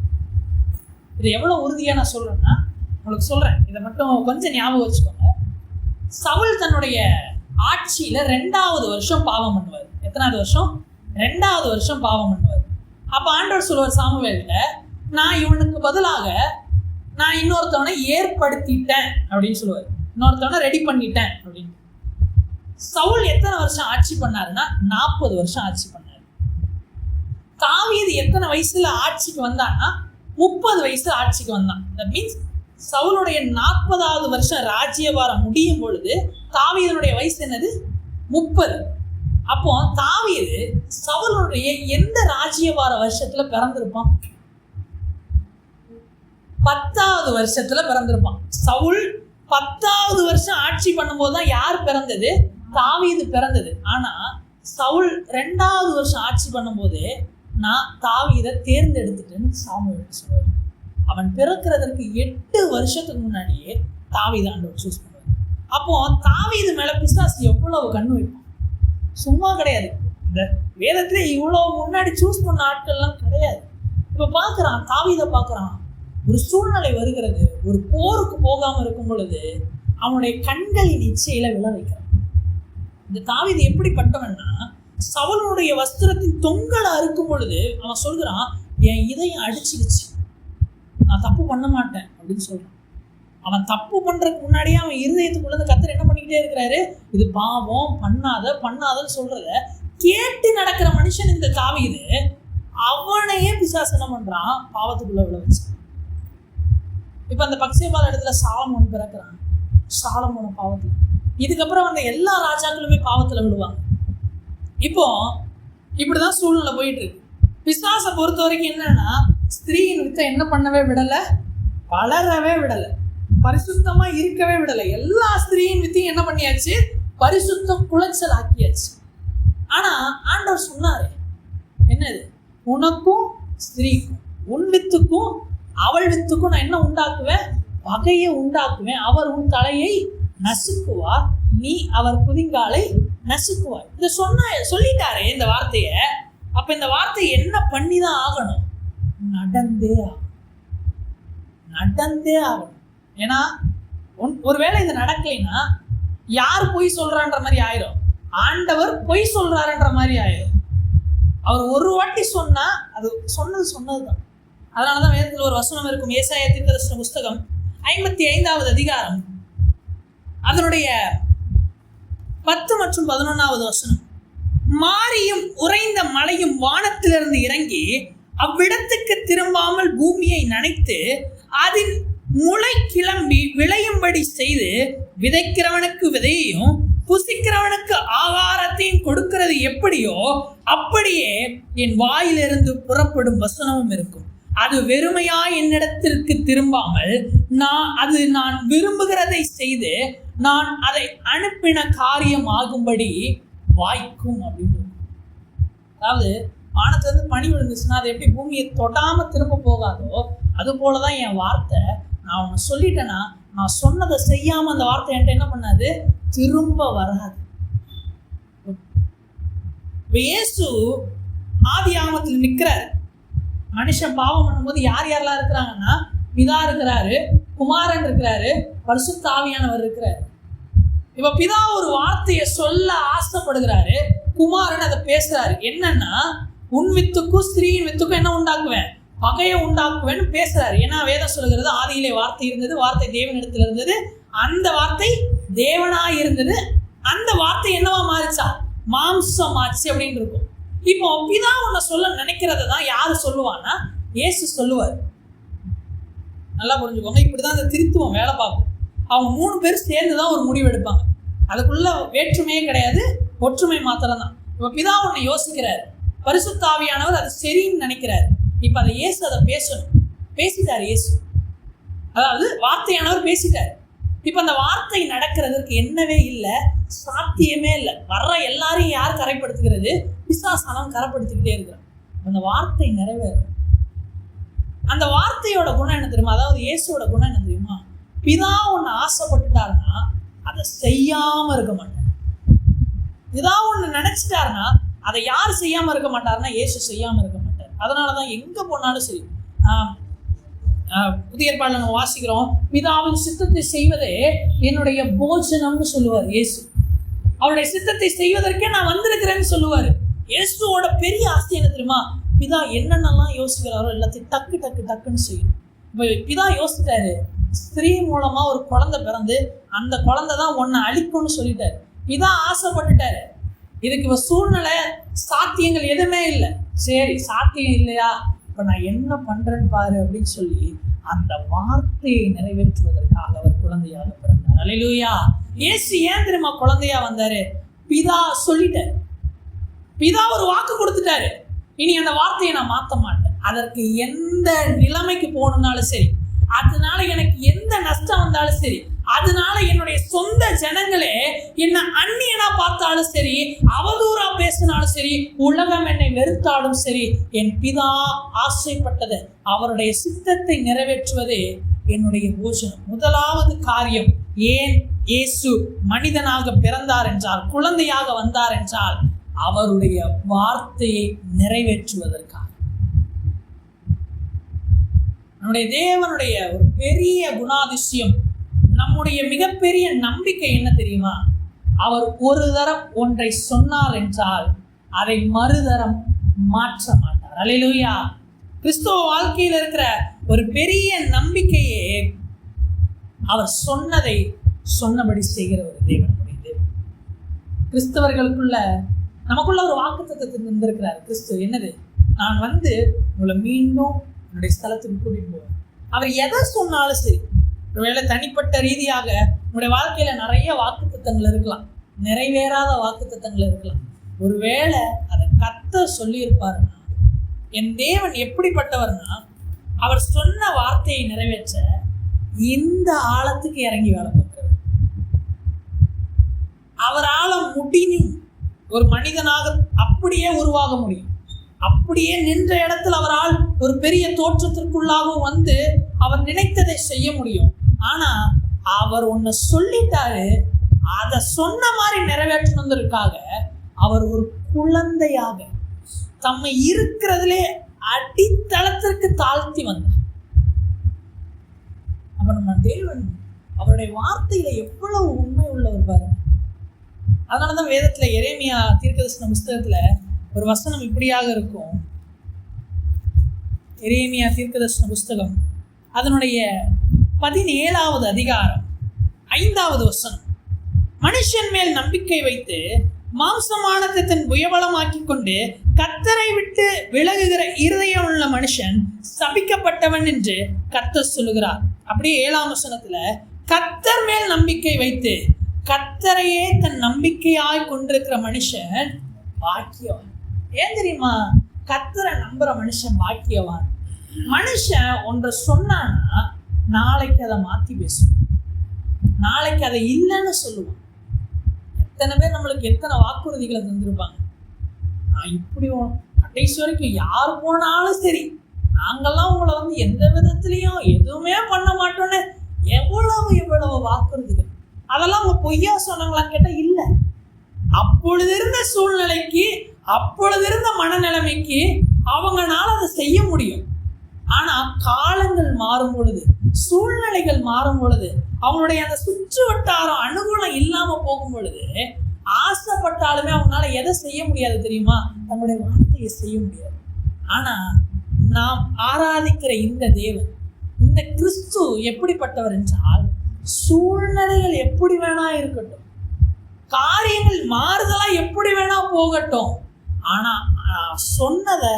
இது எவ்வளவு உறுதியா நான் சொல்றேன்னா உங்களுக்கு சொல்றேன், இதை மட்டும் கொஞ்சம் ஞாபகம் வச்சுக்கோங்க. சவுல் தன்னுடைய ஆட்சியில 2வது வருஷம் பாவம் பண்ணுவார். எத்தனாவது வருஷம்? 2வது வருஷம் பாவம் பண்ணுவார். அப்ப ஆண்டவர் சொல்லுவார் சாமுவேல்கிட்ட, நான் இவனுக்கு பதிலாக நான் இன்னொருத்தவனை ஏற்படுத்திட்டேன் அப்படின்னு சொல்லுவார், இன்னொருத்தவனை ரெடி பண்ணிட்டேன் அப்படின்னு. சவுல் எத்தனை வருஷம் ஆட்சி பண்ணாருன்னா 40 வருஷம் ஆட்சி பண்ணாரு. தாவீது எத்தனை வயசுல ஆட்சிக்கு வந்தான்னா 30 வயசுல ஆட்சிக்கு வந்தான். தட் மீன்ஸ் சவுலுடைய 40வது வருஷம் ராஜ்யபாரம் முடியும் பொழுது தாவீதனுடைய வயசு என்னது? 30. அப்போ தாவீது சவுலுடைய எந்த ராஜ்யபார வருஷத்துல பிறந்திருப்பான்? 10வது வருஷத்துல பிறந்திருப்பான். சவுல் 10வது வருஷம் ஆட்சி பண்ணும்போது தான் யார் பிறந்தது? தாவீது பிறந்தது. ஆனா சவுல் 2வது வருஷம் ஆட்சி பண்ணும்போது நான் தாவீதை தேர்ந்தெடுத்துட்டேன்னு சாமுவேல் சொல்லுவார். அவன் பிறக்கிறதற்கு 8 வருஷத்துக்கு முன்னாடியே தாவீதை ஆண்டவர் சூஸ் பண்ணுவார். அப்போ தாவீது மேல பிசாசு எவ்வளவு கண்ணு வைப்பான்? சும்மா கிடையாது. இந்த வேதத்துல இவ்வளவு முன்னாடி சூஸ் பண்ண ஆட்கள்லாம் கிடையாது. இப்ப பாக்குறான், தாவீதை பாக்குறான், ஒரு சூழ்நிலை வருகிறது, ஒரு போருக்கு போகாம இருக்கும் பொழுது அவனுடைய கண்களின் இச்சையில விழ வைக்கிறான். இந்த தாவீது எப்படிப்பட்டவன்னா, சவுலுடைய வஸ்திரத்தின் தொங்கலை அறுக்கும் பொழுது அவன் சொல்கிறான், என் இதயம் அடிச்சிருச்சு, நான் தப்பு பண்ண மாட்டேன் அப்படின்னு சொல்றான். அவன் தப்பு பண்றதுக்கு முன்னாடியே அவன் இருதயத்துக்குள்ள கர்த்தர் என்ன பண்ணிக்கிட்டே இருக்கிறாரு? இது பாவம், பண்ணாதன்னு சொல்றத கேட்டு நடக்கிற மனுஷன் இந்த தாவீது. அவனையே பிசாசு என்ன பண்றான்? பாவத்துக்குள்ள விழ வச்சு. இப்ப அந்த பக்சேபால் இடத்துல சாலமோன் பிறக்கிறான். சாலமோன பாவத்துல, இதுக்கப்புறம் அந்த எல்லா ராஜாக்களுமே பாவத்துல விழுவாங்க. இப்போ இப்படிதான் சூழ்நிலை போயிட்டு இருக்கு. பிசாசை பொறுத்த வரைக்கும் என்னன்னா, ஸ்திரீயின் வித்தை என்ன பண்ணவே விடலை, வளரவே விடலை, பரிசுத்தமா இருக்கவே விடலை. எல்லா ஸ்திரீயின் வித்தையும் என்ன பண்ணியாச்சு? பரிசுத்தம் குலைச்சல் ஆக்கியாச்சு. ஆனா ஆண்டவர் சொன்னாரு, என்னது? உனக்கும் ஸ்திரீக்கும், உன் வித்துக்கும் அவள் வித்துக்கும் நான் என்ன உண்டாக்குவேன்? பகையை உண்டாக்குவேன். அவர் உன் தலையை நசுக்குவார், நீ அவர் குதிங்காலை நசுக்குவார். இதை சொல்லிட்டாரு இந்த வார்த்தைய. அப்ப இந்த வார்த்தை என்ன பண்ணிதான் ஆகணும்? நடந்தே ஆகணும். ஏன்னா ஒருவேளை இது நடக்கலைன்னா யார் பொய் சொல்றான்ற மாதிரி ஆயிரும், ஆண்டவர் பொய் சொல்றாருன்ற மாதிரி ஆயிரும். அவர் ஒரு வாட்டி சொன்னா அது சொன்னதுதான். அதனாலதான் வேதத்தில் ஒரு வசனம் இருக்கும், ஏசாயா தீர்க்கதரிசன புஸ்தகம் 55வது அதிகாரம் அதனுடைய 10 மற்றும் 11வது வசனம். மாரியும் உறைந்த மழையும் வானத்திலிருந்து இறங்கி அவ்விடத்துக்கு திரும்பாமல் பூமியை நனைத்து அதில் முளை கிளம்பி விளையும்படி செய்து விதைக்கிறவனுக்கு விதையையும் புசிக்கிறவனுக்கு ஆகாரத்தையும் கொடுக்கிறது எப்படியோ அப்படியே என் வாயிலிருந்து புறப்படும் வசனமும் இருக்கும். அது வெறுமையா என்னிடத்திற்கு திரும்பாமல் நான் விரும்புகிறதை செய்து நான் அதை அனுப்பின காரியம் ஆகும்படி வாய்க்கும் அப்படின்னு. அதாவது வானத்திலிருந்து பனி விழுந்துச்சுன்னா அது எப்படி பூமியை தொடாம திரும்ப போகாதோ, அது போலதான் என் வார்த்தை. நான் அவனை சொல்லிட்டேன்னா நான் சொன்னதை செய்யாம அந்த வார்த்தை என்கிட்ட என்ன பண்ணாது? திரும்ப வராது. இயேசு ஆதி ஆகமத்தில் நிற்கிறாரு. மனுஷன் பாவம் பண்ணும்போது யார் யாரெல்லாம் இருக்கிறாங்கன்னா, பிதா இருக்கிறாரு, குமாரன் இருக்கிறாரு, பரிசுத்த ஆவியானவர் இருக்கிறாரு. இப்ப பிதா ஒரு வார்த்தையை சொல்ல ஆசைப்படுகிறாரு, குமாரன் அதை பேசுறாரு. என்னன்னா, உன் வித்துக்கும் ஸ்திரீயின் வித்துக்கும் என்ன உண்டாக்குவேன்? பகையை உண்டாக்குவேன்னு பேசுறாரு. ஏன்னா வேதம் சொல்லுகிறது, ஆதியிலே வார்த்தை இருந்தது, வார்த்தை தேவனிடத்தில் இருந்தது, அந்த வார்த்தை தேவனாய் இருந்தது, அந்த வார்த்தை என்னவா மாறிச்சா? மாம்சம் ஆச்சு அப்படின்னு இருக்கும். இப்போ பிதா உன்னை சொல்ல நினைக்கிறத தான் யாரு சொல்லுவான்னா இயேசு சொல்லுவார். நல்லா புரிஞ்சுக்கோங்க. இப்படிதான் அந்த திருத்துவம் வேலை பார்க்கும். அவங்க 3 பேர் சேர்ந்துதான் ஒரு முடிவு எடுப்பாங்க. அதுக்குள்ள வேற்றுமையே கிடையாது, ஒற்றுமை மாத்திரம் தான். இப்போ பிதா உன்னை யோசிக்கிறாரு, பரிசுத்த ஆவியானவர் அது சரின்னு நினைக்கிறாரு. இப்ப அதை இயேசு அதை பேசணும். பேசிட்டாரு இயேசு, அதாவது வார்த்தையானவர் பேசிட்டாரு. இப்ப அந்த வார்த்தை நடக்கிறதுக்கு என்னவே இல்லை, சாத்தியமே இல்லை. வர்ற எல்லாரையும் யார் கரைப்படுத்துகிறது? பிசாசானவன் கரைப்படுத்திக்கிட்டே இருக்கிறான். அந்த வார்த்தை நிறைவேறும். அந்த வார்த்தையோட குணம் என்ன தெரியுமா? அதாவது இயேசுவோட குணம் என்ன தெரியுமா? பிதா ஒன்று ஆசைப்பட்டுட்டாருன்னா அதை செய்யாம இருக்க மாட்டார். பிதா ஒன்று நினைச்சிட்டாருன்னா அதை யார் செய்யாம இருக்க மாட்டாருன்னா இயேசு செய்யாம இருக்க மாட்டார். அதனாலதான் எங்க போனாலும் சரி, புதிய ஏற்பாடுல நம்ம வாசிக்கிறோம், பிதாவின் சித்தத்தை செய்வதே என்னுடைய போஜனம்னு சொல்லுவார் இயேசு. அவருடைய சித்தத்தை செய்வதற்கே நான் வந்திருக்கிறேன்னு சொல்லுவாரு. இயேசுவோட பெரிய ஆசை என்ன தெரியுமா? பிதா என்னென்னலாம் யோசிக்கிறாரோ எல்லாத்தையும் டக்கு டக்கு டக்குன்னு செய்யணும். இப்போ பிதா யோசித்தாரு, ஸ்திரீ மூலமா ஒரு குழந்தை பிறந்து அந்த குழந்தை தான் உன்னை அழிக்கும்னு சொல்லிட்டாரு. பிதா ஆசைப்பட்டுட்டாரு. இதுக்கு இவ சூழ்நிலை சாத்தியங்கள் எதுவுமே இல்லை. சரி, சாத்தியம் இல்லையா, இப்போ நான் என்ன பண்றேன்னு பாரு அப்படின்னு சொல்லி அந்த வார்த்தையை நிறைவேற்றுவதற்காக அவர் குழந்தையாக பிறந்தார். அல்லேலூயா. இயேசு ஏன் தெரியுமா குழந்தையா வந்தாரு? பிதா சொல்லிட்டாரு. பிதா ஒரு வாக்கு கொடுத்துட்டாரு, இனி அந்த வார்த்தையை நான் மாற்ற மாட்டேன். அதற்கு எந்த நிலைமைக்கு போகணும்னாலும் சரி, அதனால எனக்கு எந்த நஷ்டம் வந்தாலும் சரி, அதனால என்னுடைய சொந்த ஜனங்களே என்ன அந்நியனா பார்த்தாலும் சரி, அவதூறா பேசினாலும் சரி, உலகம் என்னை வெறுத்தாலும் சரி, என் பிதா ஆசைப்பட்டது அவருடைய சித்தத்தை நிறைவேற்றுவதே என்னுடைய போஜனம். முதலாவது காரியம், ஏன் இயேசு மனிதனாக பிறந்தார் என்றால், குழந்தையாக வந்தார் என்றால், அவருடைய வார்த்தையை நிறைவேற்றுவதற்காக. நம்முடைய தேவனுடைய ஒரு பெரிய குணாதிசயம், நம்முடைய மிகப்பெரிய நம்பிக்கை என்ன தெரியுமா? அவர் ஒரு தரம் ஒன்றை சொன்னார் என்றால் அதை மறுதரம் மாற்ற மாட்டார். அல்லேலூயா. கிறிஸ்தவ வாழ்க்கையில் இருக்கிற ஒரு பெரிய நம்பிக்கையே அவர் சொன்னதை சொன்னபடி செய்கிற ஒரு தேவனுடைய தேவன். கிறிஸ்தவர்களுக்குள்ள நமக்குள்ள ஒரு வாக்குத்தத்தத்தை இருந்திருக்கிறார் கிறிஸ்து. என்னது? நான் உங்களை மீண்டும் என்னுடைய ஸ்தலத்துக்கு கூட்டிட்டு போவேன். அவர் எதை சொன்னாலும் சரி, ஒருவேளை தனிப்பட்ட ரீதியாக உங்களுடைய வாழ்க்கையில நிறைய வாக்குத்தத்தங்கள் இருக்கலாம், நிறைவேறாத வாக்குத்தத்தங்கள் இருக்கலாம். ஒருவேளை அதை கர்த்தர் சொல்லியிருப்பாருன்னா, என் தேவன் எப்படிப்பட்டவர்னா, அவர் சொன்ன வார்த்தையை நிறைவேற்ற இந்த ஆழத்துக்கு இறங்கி வேலை பார்க்கிறார். அவரால் முடியும் ஒரு மனிதனாக அப்படியே உருவாக முடியும். அப்படியே நின்ற இடத்துல அவரால் ஒரு பெரிய தோற்றத்திற்குள்ளாகவும் அவர் நினைத்ததை செய்ய முடியும். ஆனா அவர் ஒன்னு சொல்லிட்டாரு, அதை சொன்ன மாதிரி நிறைவேற்றணுங்கிறதுக்காக அவர் ஒரு குழந்தையாக தம்மை இருக்கிறதுலே அடித்தளத்திற்கு தாழ்த்தி வந்தார். அப்ப நம்ம தேவன் அவருடைய வார்த்தையில எவ்வளவு உண்மை உள்ளவர் பாருங்க. அதனாலதான் வேதத்துல எரேமியா தீர்க்கதரிசன புஸ்தகத்துல ஒரு வசனம் இப்படியாக இருக்கும். எரேமியா தீர்க்கதரிசன புஸ்தகம் அதனுடைய 17வது அதிகாரம் 5வது வசனம். மனுஷன் மேல் நம்பிக்கை வைத்து மாம்சமானத்தை தன் புயபலமாக்கி கொண்டு கர்த்தரை விட்டு விலகுகிற இருதயம் உள்ள மனுஷன் சபிக்கப்பட்டவன் என்று கர்த்தர் சொல்லுகிறார். அப்படியே 7ஆம் வசனத்துல, கர்த்தர் மேல் நம்பிக்கை வைத்து கர்த்தரையே தன் நம்பிக்கையாய் கொண்டிருக்கிற மனுஷன் பாக்கியவான். ஏன் தெரியுமா? கர்த்தரை நம்புற மனுஷன் பாக்கியவான். மனுஷன் ஒன்றை சொன்னான்னா நாளைக்கு அதை மாற்றி பேசுவான், நாளைக்கு அதை இல்லைன்னு சொல்லுவான். எத்தனை பேர் நம்மளுக்கு எத்தனை வாக்குறுதிகளை தந்திருப்பாங்க. நான் இப்படி கடைசி வரைக்கும் யார் போனாலும் சரி, நாங்கள்லாம் உங்களை எந்த விதத்துலையும் எதுவுமே பண்ண மாட்டோன்னு எவ்வளவு வாக்குறுதிகள். அதெல்லாம் அவங்க பொய்யா சொன்னாங்களான்னு கேட்டால் இல்லை. அப்பொழுது இருந்த சூழ்நிலைக்கு, அப்பொழுது இருந்த மனநிலைமைக்கு அவங்களால அதை செய்ய முடியும். ஆனா காலங்கள் மாறும் பொழுது, சூழ்நிலைகள் மாறும் பொழுது, அவங்களுடைய அந்த சுற்று வட்டாரம் அனுகூலம் இல்லாம போகும் பொழுது, ஆசைப்பட்டாலுமே அவங்களால எதை செய்ய முடியாது தெரியுமா? தங்களுடைய வார்த்தையை செய்ய முடியாது. ஆனா நாம் ஆராதிக்கிற இந்த தேவன், இந்த கிறிஸ்து எப்படிப்பட்டவர் என்றால், சூழ்நிலைகள் எப்படி வேணா இருக்கட்டும், காரியங்கள் மாறுதலா எப்படி வேணா போகட்டும், ஆனா சொன்னதை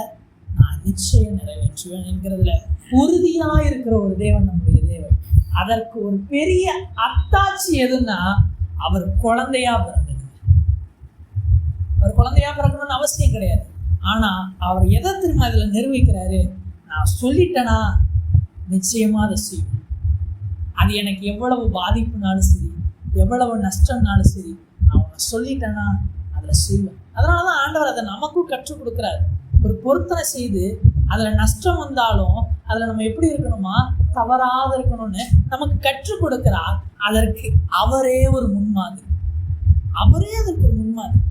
நான் நிச்சயம் நிறைவேற்றுவேன் என்கிறதுல உறுதியா இருக்கிற ஒரு தேவன் நம்முடைய தேவன். அதற்கு ஒரு பெரிய அத்தாட்சி எதுன்னா, அவர் குழந்தையா பிறந்தது. அவர் குழந்தையா பிறக்கணும்னு அவசியம் கிடையாது. ஆனா அவர் எதை திரும்ப இதுல நிரூபிக்கிறாரு? நான் சொல்லிட்டேனா நிச்சயமா அதை செய்வேன். அது எனக்கு எவ்வளவு பாதிப்புனாலும் சரி, எவ்வளவு நஷ்டம்னாலும் சரி, நான் உன்னை சொல்லிட்டேன்னா அதில் செய்வேன். அதனால தான் ஆண்டவர் அதை நமக்கும் கற்றுக் கொடுக்குறாரு. ஒரு பொருத்தனை செய்து அதில் நஷ்டம் வந்தாலும் அதுல நம்ம எப்படி இருக்கணுமா, தவறாத இருக்கணும்னு நமக்கு கற்றுக் கொடுக்கிறார். அதற்கு அவரே ஒரு முன்மாதிரி. அவரே அதற்கு ஒரு முன்மாதிரி.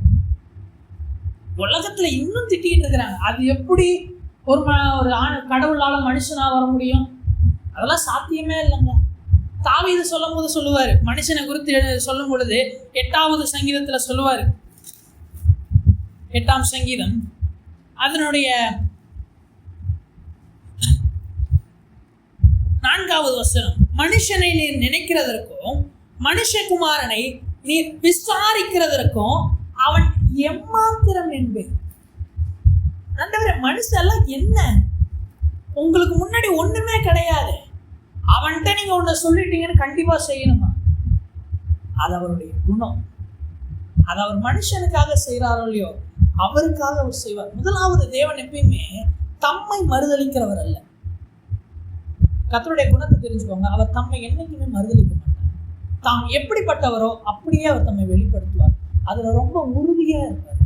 உலகத்துல இன்னும் திட்டிக்கிட்டு இருக்கிறாங்க, அது எப்படி ஒரு கடவுளால மனுஷனா வர முடியும்? அதெல்லாம் சாத்தியமே இல்லைங்க. தாவீது சொல்லும் போது சொல்லுவாரு, மனுஷனை குறித்து சொல்லும் பொழுது 8வது சங்கீதத்துல சொல்லுவாரு, 8ஆம் சங்கீதம் அதனுடைய 4வது வசனம், மனுஷனை நீர் நினைக்கிறதற்கும் மனுஷகுமாரனை நீர் விசாரிக்கிறதற்கும் அவன் எம்மாத்திரம் என்பேன். ஆண்டவரே, மனுஷெல்லாம் என்ன, உங்களுக்கு முன்னாடி ஒண்ணுமே கிடையாது, அவன்கிட்ட நீங்க ஒண்ணு சொல்லிட்டீங்கன்னு கண்டிப்பா செய்யணுமா? அது அவருடைய குணம். அது அவர் மனுஷனுக்காக செய்யறாரோ இல்லையோ, அவருக்காக அவர் செய்வார். முதலாவது, தேவன் எப்பயுமே தம்மை மறுதளிக்கிறவர் அல்ல. கர்த்தருடைய குணத்தை தெரிஞ்சுக்கோங்க, அவர் தம்மை என்னைக்குமே மறுதளிக்க மாட்டார். தாம் எப்படிப்பட்டவரோ அப்படியே அவர் தம்மை வெளிப்படுத்துவார். அதுல ரொம்ப உறுதியா இருப்பார்.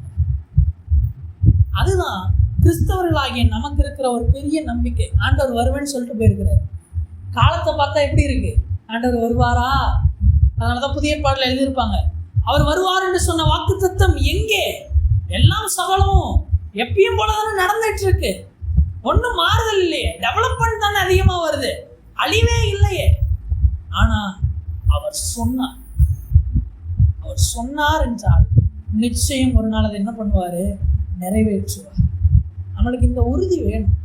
அதுதான் கிறிஸ்தவர்களாகிய நமக்கு இருக்கிற ஒரு பெரிய நம்பிக்கை. ஆண்டவர் வருவேன்னு சொல்லிட்டு போயிருக்கிறார். காலத்தை பார்த்தா எப்படி இருக்கு, ஆண்டவர் வருவாரா? அதனாலதான் புதிய ஏற்பாடுல எழுதியிருப்பாங்க, அவர் வருவார் என்று சொன்ன வாக்குத்தத்தம் எங்கே? எல்லாம் சகலமும் எப்பயும் போலதானே நடந்துட்டு இருக்கு. ஒன்றும் மாறுதல் இல்லையே, டெவலப்மெண்ட் தானே அதிகமா வருது, அழிவே இல்லையே. ஆனா அவர் சொன்னார், அவர் சொன்னார் என்றால் நிச்சயம் ஒரு நாள் அதை என்ன பண்ணுவாரு, நிறைவேற்றுவார். நம்மளுக்கு இந்த உறுதி வேணும்.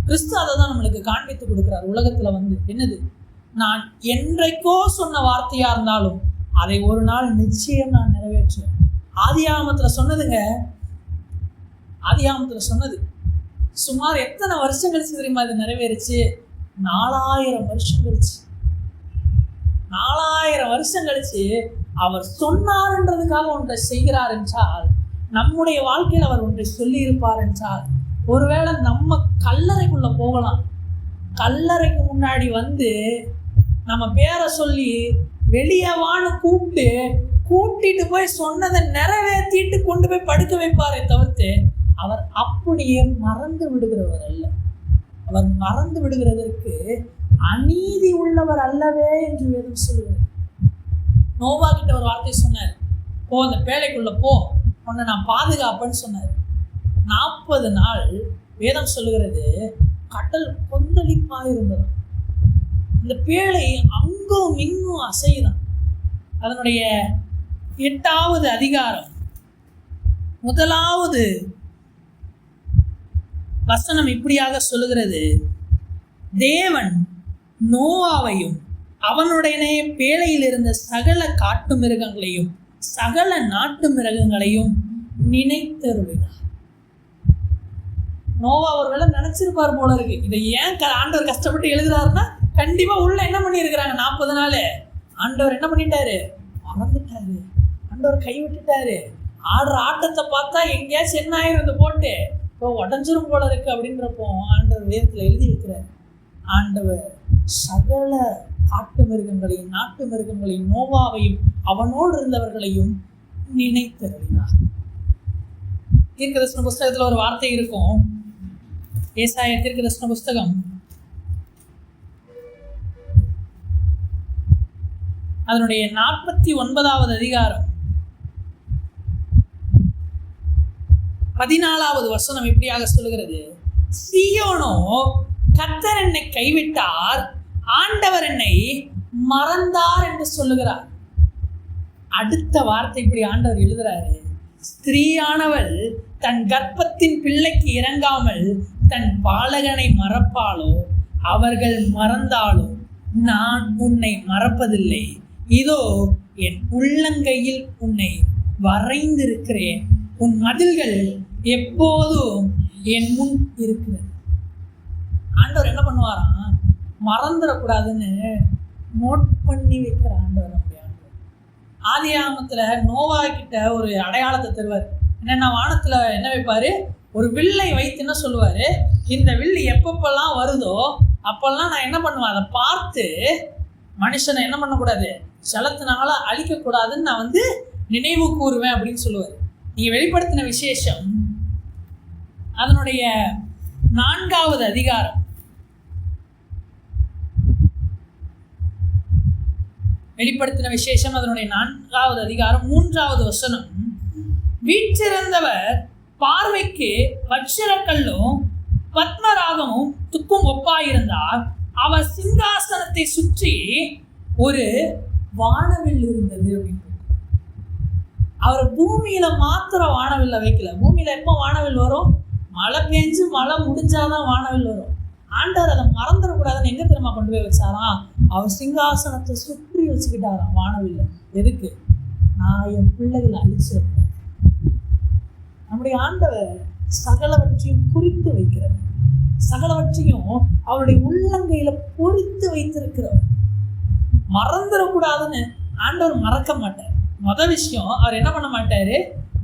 கிறிஸ்து அதை தான் நம்மளுக்கு காண்பித்து கொடுக்கிறார். உலகத்துல என்னது, நான் என்றைக்கோ சொன்ன வார்த்தையா இருந்தாலும் அதை ஒரு நாள் நிச்சயம் நான் நிறைவேற்றுவேன். ஆதியாகமத்துல சொன்னதுங்க, ஆதியாகமத்துல சொன்னது சுமார் எத்தனை வருஷம் கழிச்சு தெரியுமா இது நிறைவேறுச்சு? 4000 வருஷம் கழிச்சு. 4000 வருஷம் கழிச்சு அவர் சொன்னார்ன்றதுக்காக ஒன்றை செய்கிறார் என்றால், நம்முடைய வாழ்க்கையில் அவர் ஒன்றை சொல்லி இருப்பார் என்றால், ஒருவேளை நம்ம கல்லறைக்குள்ள போகலாம். கல்லறைக்கு முன்னாடி நம்ம பேரை சொல்லி வெளியவான்னு கூட்டிட்டு போய் சொன்னதை நிறைவேற்றிட்டு கொண்டு போய் படுக்க வைப்பாரே தவிர்த்து அவர் அப்படியே மறந்து விடுகிறவர் அல்ல. அவர் மறந்து விடுகிறதற்கு அநீதி உள்ளவர் அல்லவே என்று வேதம் சொல்லுகிறது. நோவா கிட்ட ஒரு வார்த்தை சொன்னார், போ அந்த பேழைக்குள்ள போ, உன்னை நான் பாதுகாப்பேன்னு சொன்னார். 40 நாள் வேதம் சொல்லுகிறது கடல் கொந்தளிப்பா இருந்தது. இந்த பேழை அங்கும் இங்கும் அசைதான். அதனுடைய 8வது அதிகாரம் 1வது வசனம் இப்படியாக சொல்லுகிறது, தேவன் நோவாவையும் அவனுடனே பேழையில் இருந்த சகல காட்டு மிருகங்களையும் சகல நாட்டு மிருகங்களையும் நினைத்தருளினார். நோவா ஒருவேளை நினைச்சிருப்பார் போல இருக்கு, இதை ஏன் ஆண்டவர் கஷ்டப்பட்டு எழுதுறாருன்னா, கண்டிப்பா உள்ள என்ன பண்ணியிருக்கிறாங்க 40 நாள் ஆண்டவர் என்ன பண்ணிட்டாரு, மறந்துட்டாரு. ஆண்டவர் கைவிட்டுட்டாரு. ஆடுற ஆட்டத்தை பார்த்தா எங்கேயாச்சும் என்ன ஆயிரும் போட்டு இப்போ உடஞ்சிரும் போல இருக்கு அப்படின்றப்போ ஆண்டவர் வேதத்துல எழுதி இருக்கிறார், ஆண்டவர் சகல காட்டு மிருகங்களையும் நாட்டு மிருகங்களையும் நோவாவையும் அவனோடு இருந்தவர்களையும் நினைத்தருளினார். தீர்க்கதரிசன புஸ்தகத்துல ஒரு வார்த்தை இருக்கும், ஏசாயா தீர்க்கதரிசன புஸ்தகம் அதனுடைய 49வது அதிகாரம் 14வது வசனம் இப்படியாக சொல்லுகிறது, சீயோனோ கர்த்தர் என்னை கைவிட்டார், ஆண்டவர் என்னை மறந்தார் என்று சொல்லுகிறார். அடுத்த வார்த்தை இப்படி ஆண்டவர் எழுதுறாரு, ஸ்திரீயானவள் தன் கர்ப்பத்தின் பிள்ளைக்கு இறங்காமல் தன் பாலகனை மறப்பாளோ? அவர்கள் மறந்தாலும் நான் உன்னை மறப்பதில்லை. இதோ என் உள்ளங்கையில் உன்னை வரைந்திருக்கிறேன், உன் மதில்கள் எப்போதும் என் முன் இருக்கிறது. ஆண்டவர் என்ன பண்ணுவாராம், மறந்துடக்கூடாதுன்னு நோட் பண்ணி வைக்கிற ஆண்டவர். நம்முடைய ஆண்டவர் ஆதியாகமத்துல நோவா கிட்ட ஒரு அடையாளத்தை தருவார். என்னென்ன வானத்துல என்ன வைப்பாரு, ஒரு வில்லை வைத்து என்ன சொல்லுவாரு, இந்த வில்லு எப்பப்பெல்லாம் வருதோ அப்பெல்லாம் நான் என்ன பண்ணுவேன், அதை பார்த்து மனுஷனை என்ன பண்ணக்கூடாது, சலத்தினால அழிக்கக்கூடாதுன்னு நான் நினைவு கூறுவேன் அப்படின்னு சொல்லுவார். நீங்க வெளிப்படுத்தின விசேஷம் அதனுடைய 4வது அதிகாரம் வெளிப்படுத்தின விசேஷம் அதனுடைய 4வது அதிகாரம் 3வது வசனம். வீற்றிருந்தவர் பார்வைக்கு வச்சிரக்கல்லும் பத்மராகமும் துக்கும் ஒப்பாயிருந்தார். அவர் சிங்காசனத்தை சுற்றி ஒரு வானவில் இருந்தது அப்படின்னு. அவர் பூமியில மாத்திரம் வானவில்ல வைக்கல. பூமியில எப்போ வானவில் வரும்? மழை பெஞ்சு மழை முடிஞ்சாதான் வானவில் வரும். ஆண்டவர் அதை மறந்துடக்கூடாதுன்னு எங்க தெரியுமா கொண்டு போய் வச்சாராம்? அவர் சிங்காசனத்தை சுற்றி வச்சுக்கிட்டாராம் வானவில். எதுக்கு? நான் என் பிள்ளைகளை அழிச்சிருக்கேன். நம்முடைய ஆண்டவர் சகலவற்றையும் குறித்து வைக்கிறவர், சகலவற்றையும் அவருடைய உள்ளங்கையில பொறித்து வைத்திருக்கிறவர். மறந்துடக்கூடாதுன்னு ஆண்டவர் மறக்க மாட்டார். முதல் விஷயம், அவர் என்ன பண்ண மாட்டாரு?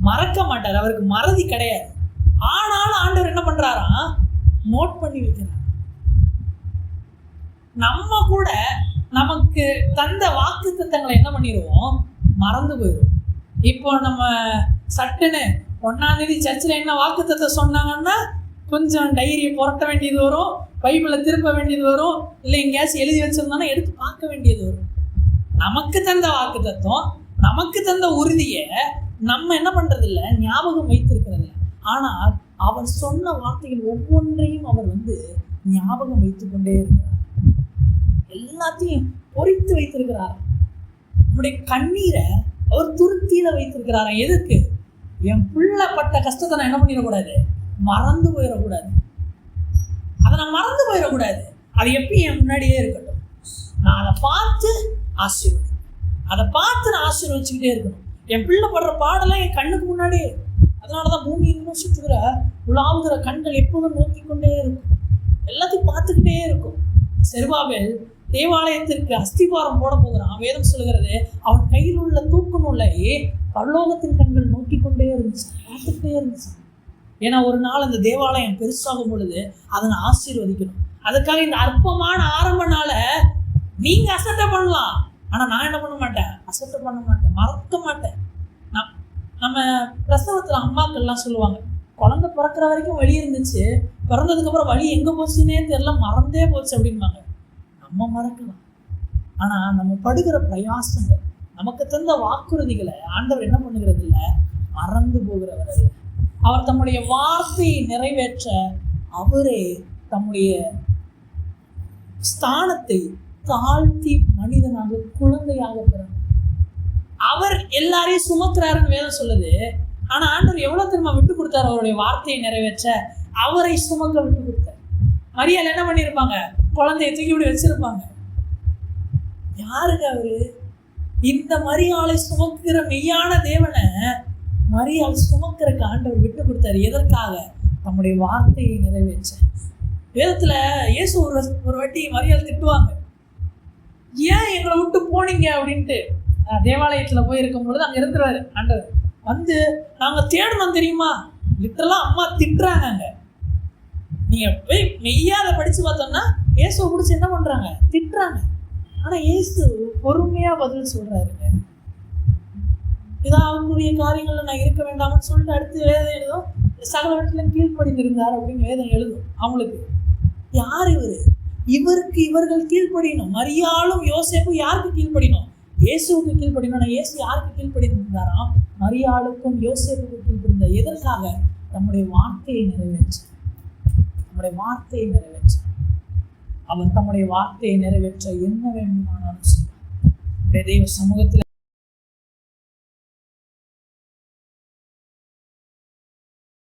மறக்க மாட்டார். அவருக்கு மறதி கிடையாது. ஆனாலும் ஆண்டவர் என்ன பண்றாராம்? நோட் பண்ணி வைக்கிறார். நம்ம கூட நமக்கு தந்த வாக்கு தத்தங்களை என்ன பண்ணிடுவோம்? மறந்து போயிடும். இப்போ நம்ம சட்டுன்னு 1ஆம் தேதி சர்ச்சில் என்ன வாக்கு தத்தம் சொன்னாங்கன்னா கொஞ்சம் டைரியை புரட்ட வேண்டியது வரும், பைபிளை திருப்ப வேண்டியது வரும், இல்லை எங்கேயாச்சும் எழுதி வச்சிருந்தோன்னா எடுத்து பார்க்க வேண்டியது வரும். நமக்கு தந்த வாக்கு தத்துவம், நமக்கு தந்த உறுதியை நம்ம என்ன பண்றது இல்லை? ஞாபகம் வைத்திருக்கிறது இல்லை. ஆனால் அவர் சொன்ன வார்த்தைகள் ஒவ்வொன்றையும் அவர் ஞாபகம் வைத்து கொண்டே இருக்கிறார். எல்லாத்தையும் பொறித்து வைத்திருக்கிறார். நம்முடைய கண்ணீரை அவர் துருத்தியில வைத்திருக்கிறாரா? எதுக்கு? என் பிள்ளை பட்ட கஷ்டத்தை நான் என்ன பண்ணிடக்கூடாது? மறந்து போயிடக்கூடாது. அதை நான் மறந்து போயிடக்கூடாது. அது எப்படி என் முன்னாடியே இருக்கட்டும். நான் அதை பார்த்து ஆசீர்வதி, அதை பார்த்து நான் ஆசீர்வதிச்சுக்கிட்டே இருக்கணும். என் பிள்ளை படுற பாடெல்லாம் என் கண்ணுக்கு முன்னாடியே. அதனாலதான் பூமி இன்னும் சுற்றுகிற உலாவுகிற கண்கள் எப்போதும் நோக்கி கொண்டே இருக்கும், எல்லாத்தையும் பார்த்துக்கிட்டே இருக்கும். செருபாபேல் தேவாலயத்திற்கு அஸ்திபாரம் போட போகிறான். வேதம் சொல்லுகிறது, அவன் கையில் உள்ள தூக்கு நூலை பரலோகத்தின் கண்கள் நோக்கி கொண்டே இருந்துச்சு, பார்த்துக்கிட்டே இருந்துச்சு. ஏன்னா ஒரு நாள் அந்த தேவாலயம் பெருசாகும் பொழுது அதை நான் ஆசீர்வதிக்கணும். அதுக்காக இந்த அற்பமான ஆரம்ப நாளை நீங்க அசட்டை பண்ணலாம், ஆனா நான் என்ன பண்ண மாட்டேன்? அசட்டை பண்ண மாட்டேன், மறக்க மாட்டேன். நம்ம பிரசவத்துல அம்மாக்கள்லாம் சொல்லுவாங்க, குழந்தை பிறக்கிற வரைக்கும் வலி இருந்துச்சு, பிறந்ததுக்கு அப்புறம் வலி எங்க போச்சுன்னே தெரியல, மறந்தே போச்சு அப்படின்பாங்க. நம்ம மறக்கலாம், ஆனா நம்ம படுகிற பிரயாசங்கள், நமக்கு தந்த வாக்குறுதிகளை ஆண்டவர் என்ன பண்ணுகிறது இல்லை? மறந்து போகிறவர் அல்ல. அவர் தம்முடைய வார்த்தையை நிறைவேற்ற அவரே தம்முடைய ஸ்தானத்தை தாழ்த்தி மனிதனாக குழந்தையாக பிறந்தார். அவர் எல்லாரையும் சுமக்கிறாருன்னு வேதம் சொல்லுது. ஆனா ஆண்டவர் எவ்வளவு திரும்ப விட்டு கொடுத்தாரு? அவருடைய வார்த்தையை நிறைவேற்ற அவரை சுமக்க விட்டு கொடுத்தார். மரியாள் என்ன பண்ணியிருப்பாங்க? குழந்தைய தூக்கி இப்படி வச்சிருப்பாங்க. யாருங்க அவரு? இந்த மரியாளை சுமக்கிற மெய்யான தேவனை மரியாள் சுமக்கிறக்கு ஆண்டவர் விட்டு கொடுத்தாரு. எதற்காக? நம்முடைய வார்த்தையை நிறைவேற்ற. வேதத்துல இயேசு ஒரு வாட்டி மரியாள் திட்டுவாங்க, ஏன் எங்களை விட்டு போனீங்க அப்படின்ட்டு. தேவாலயத்துல போய் இருக்கும் பொழுது அங்க இருந்துருவாரு ஆண்டவர். நாங்க தேடணும் தெரியுமா, லிட்டரலா அம்மா திட்டுறாங்க. அங்க நீங்க போய் மெய்யா அதை படிச்சு பார்த்தோம்னா இயேசுவை பிடிச்சி என்ன பண்றாங்க? திட்டுறாங்க. ஆனா இயேசு பொறுமையா பதில் சொல்றாருங்க. இதான் அவங்களுடைய காரியங்கள்ல நான் இருக்க வேண்டாம்னு சொல்லிட்டு அடுத்து வேதம் எழுதும், சகலவற்றிலும் கீழ்ப்படிந்திருந்தார் அப்படின்னு வேதம் எழுதும். அவங்களுக்கு யார் இவரு? இவருக்கு இவர்கள் கீழ்ப்படியணும். மரியாளும் யோசேப்பும் யாருக்கு கீழ்ப்படியணும்? இயேசுவுக்கு கீழ்ப்படியணும். இயேசு யாருக்கு கீழ்ப்படிந்தாராம்? மரியாளுக்கும் யோசேப்புக்கும் கீழ்ப்படிந்தார். எதற்காக? நம்முடைய வார்த்தையை நிறைவேற்ற. நம்முடைய வார்த்தையை நிறைவேற்ற. அவர் தம்முடைய வார்த்தையை நிறைவேற்ற என்ன வேண்டுமானாலும் செய்வார். தெய்வ சமூகத்தில்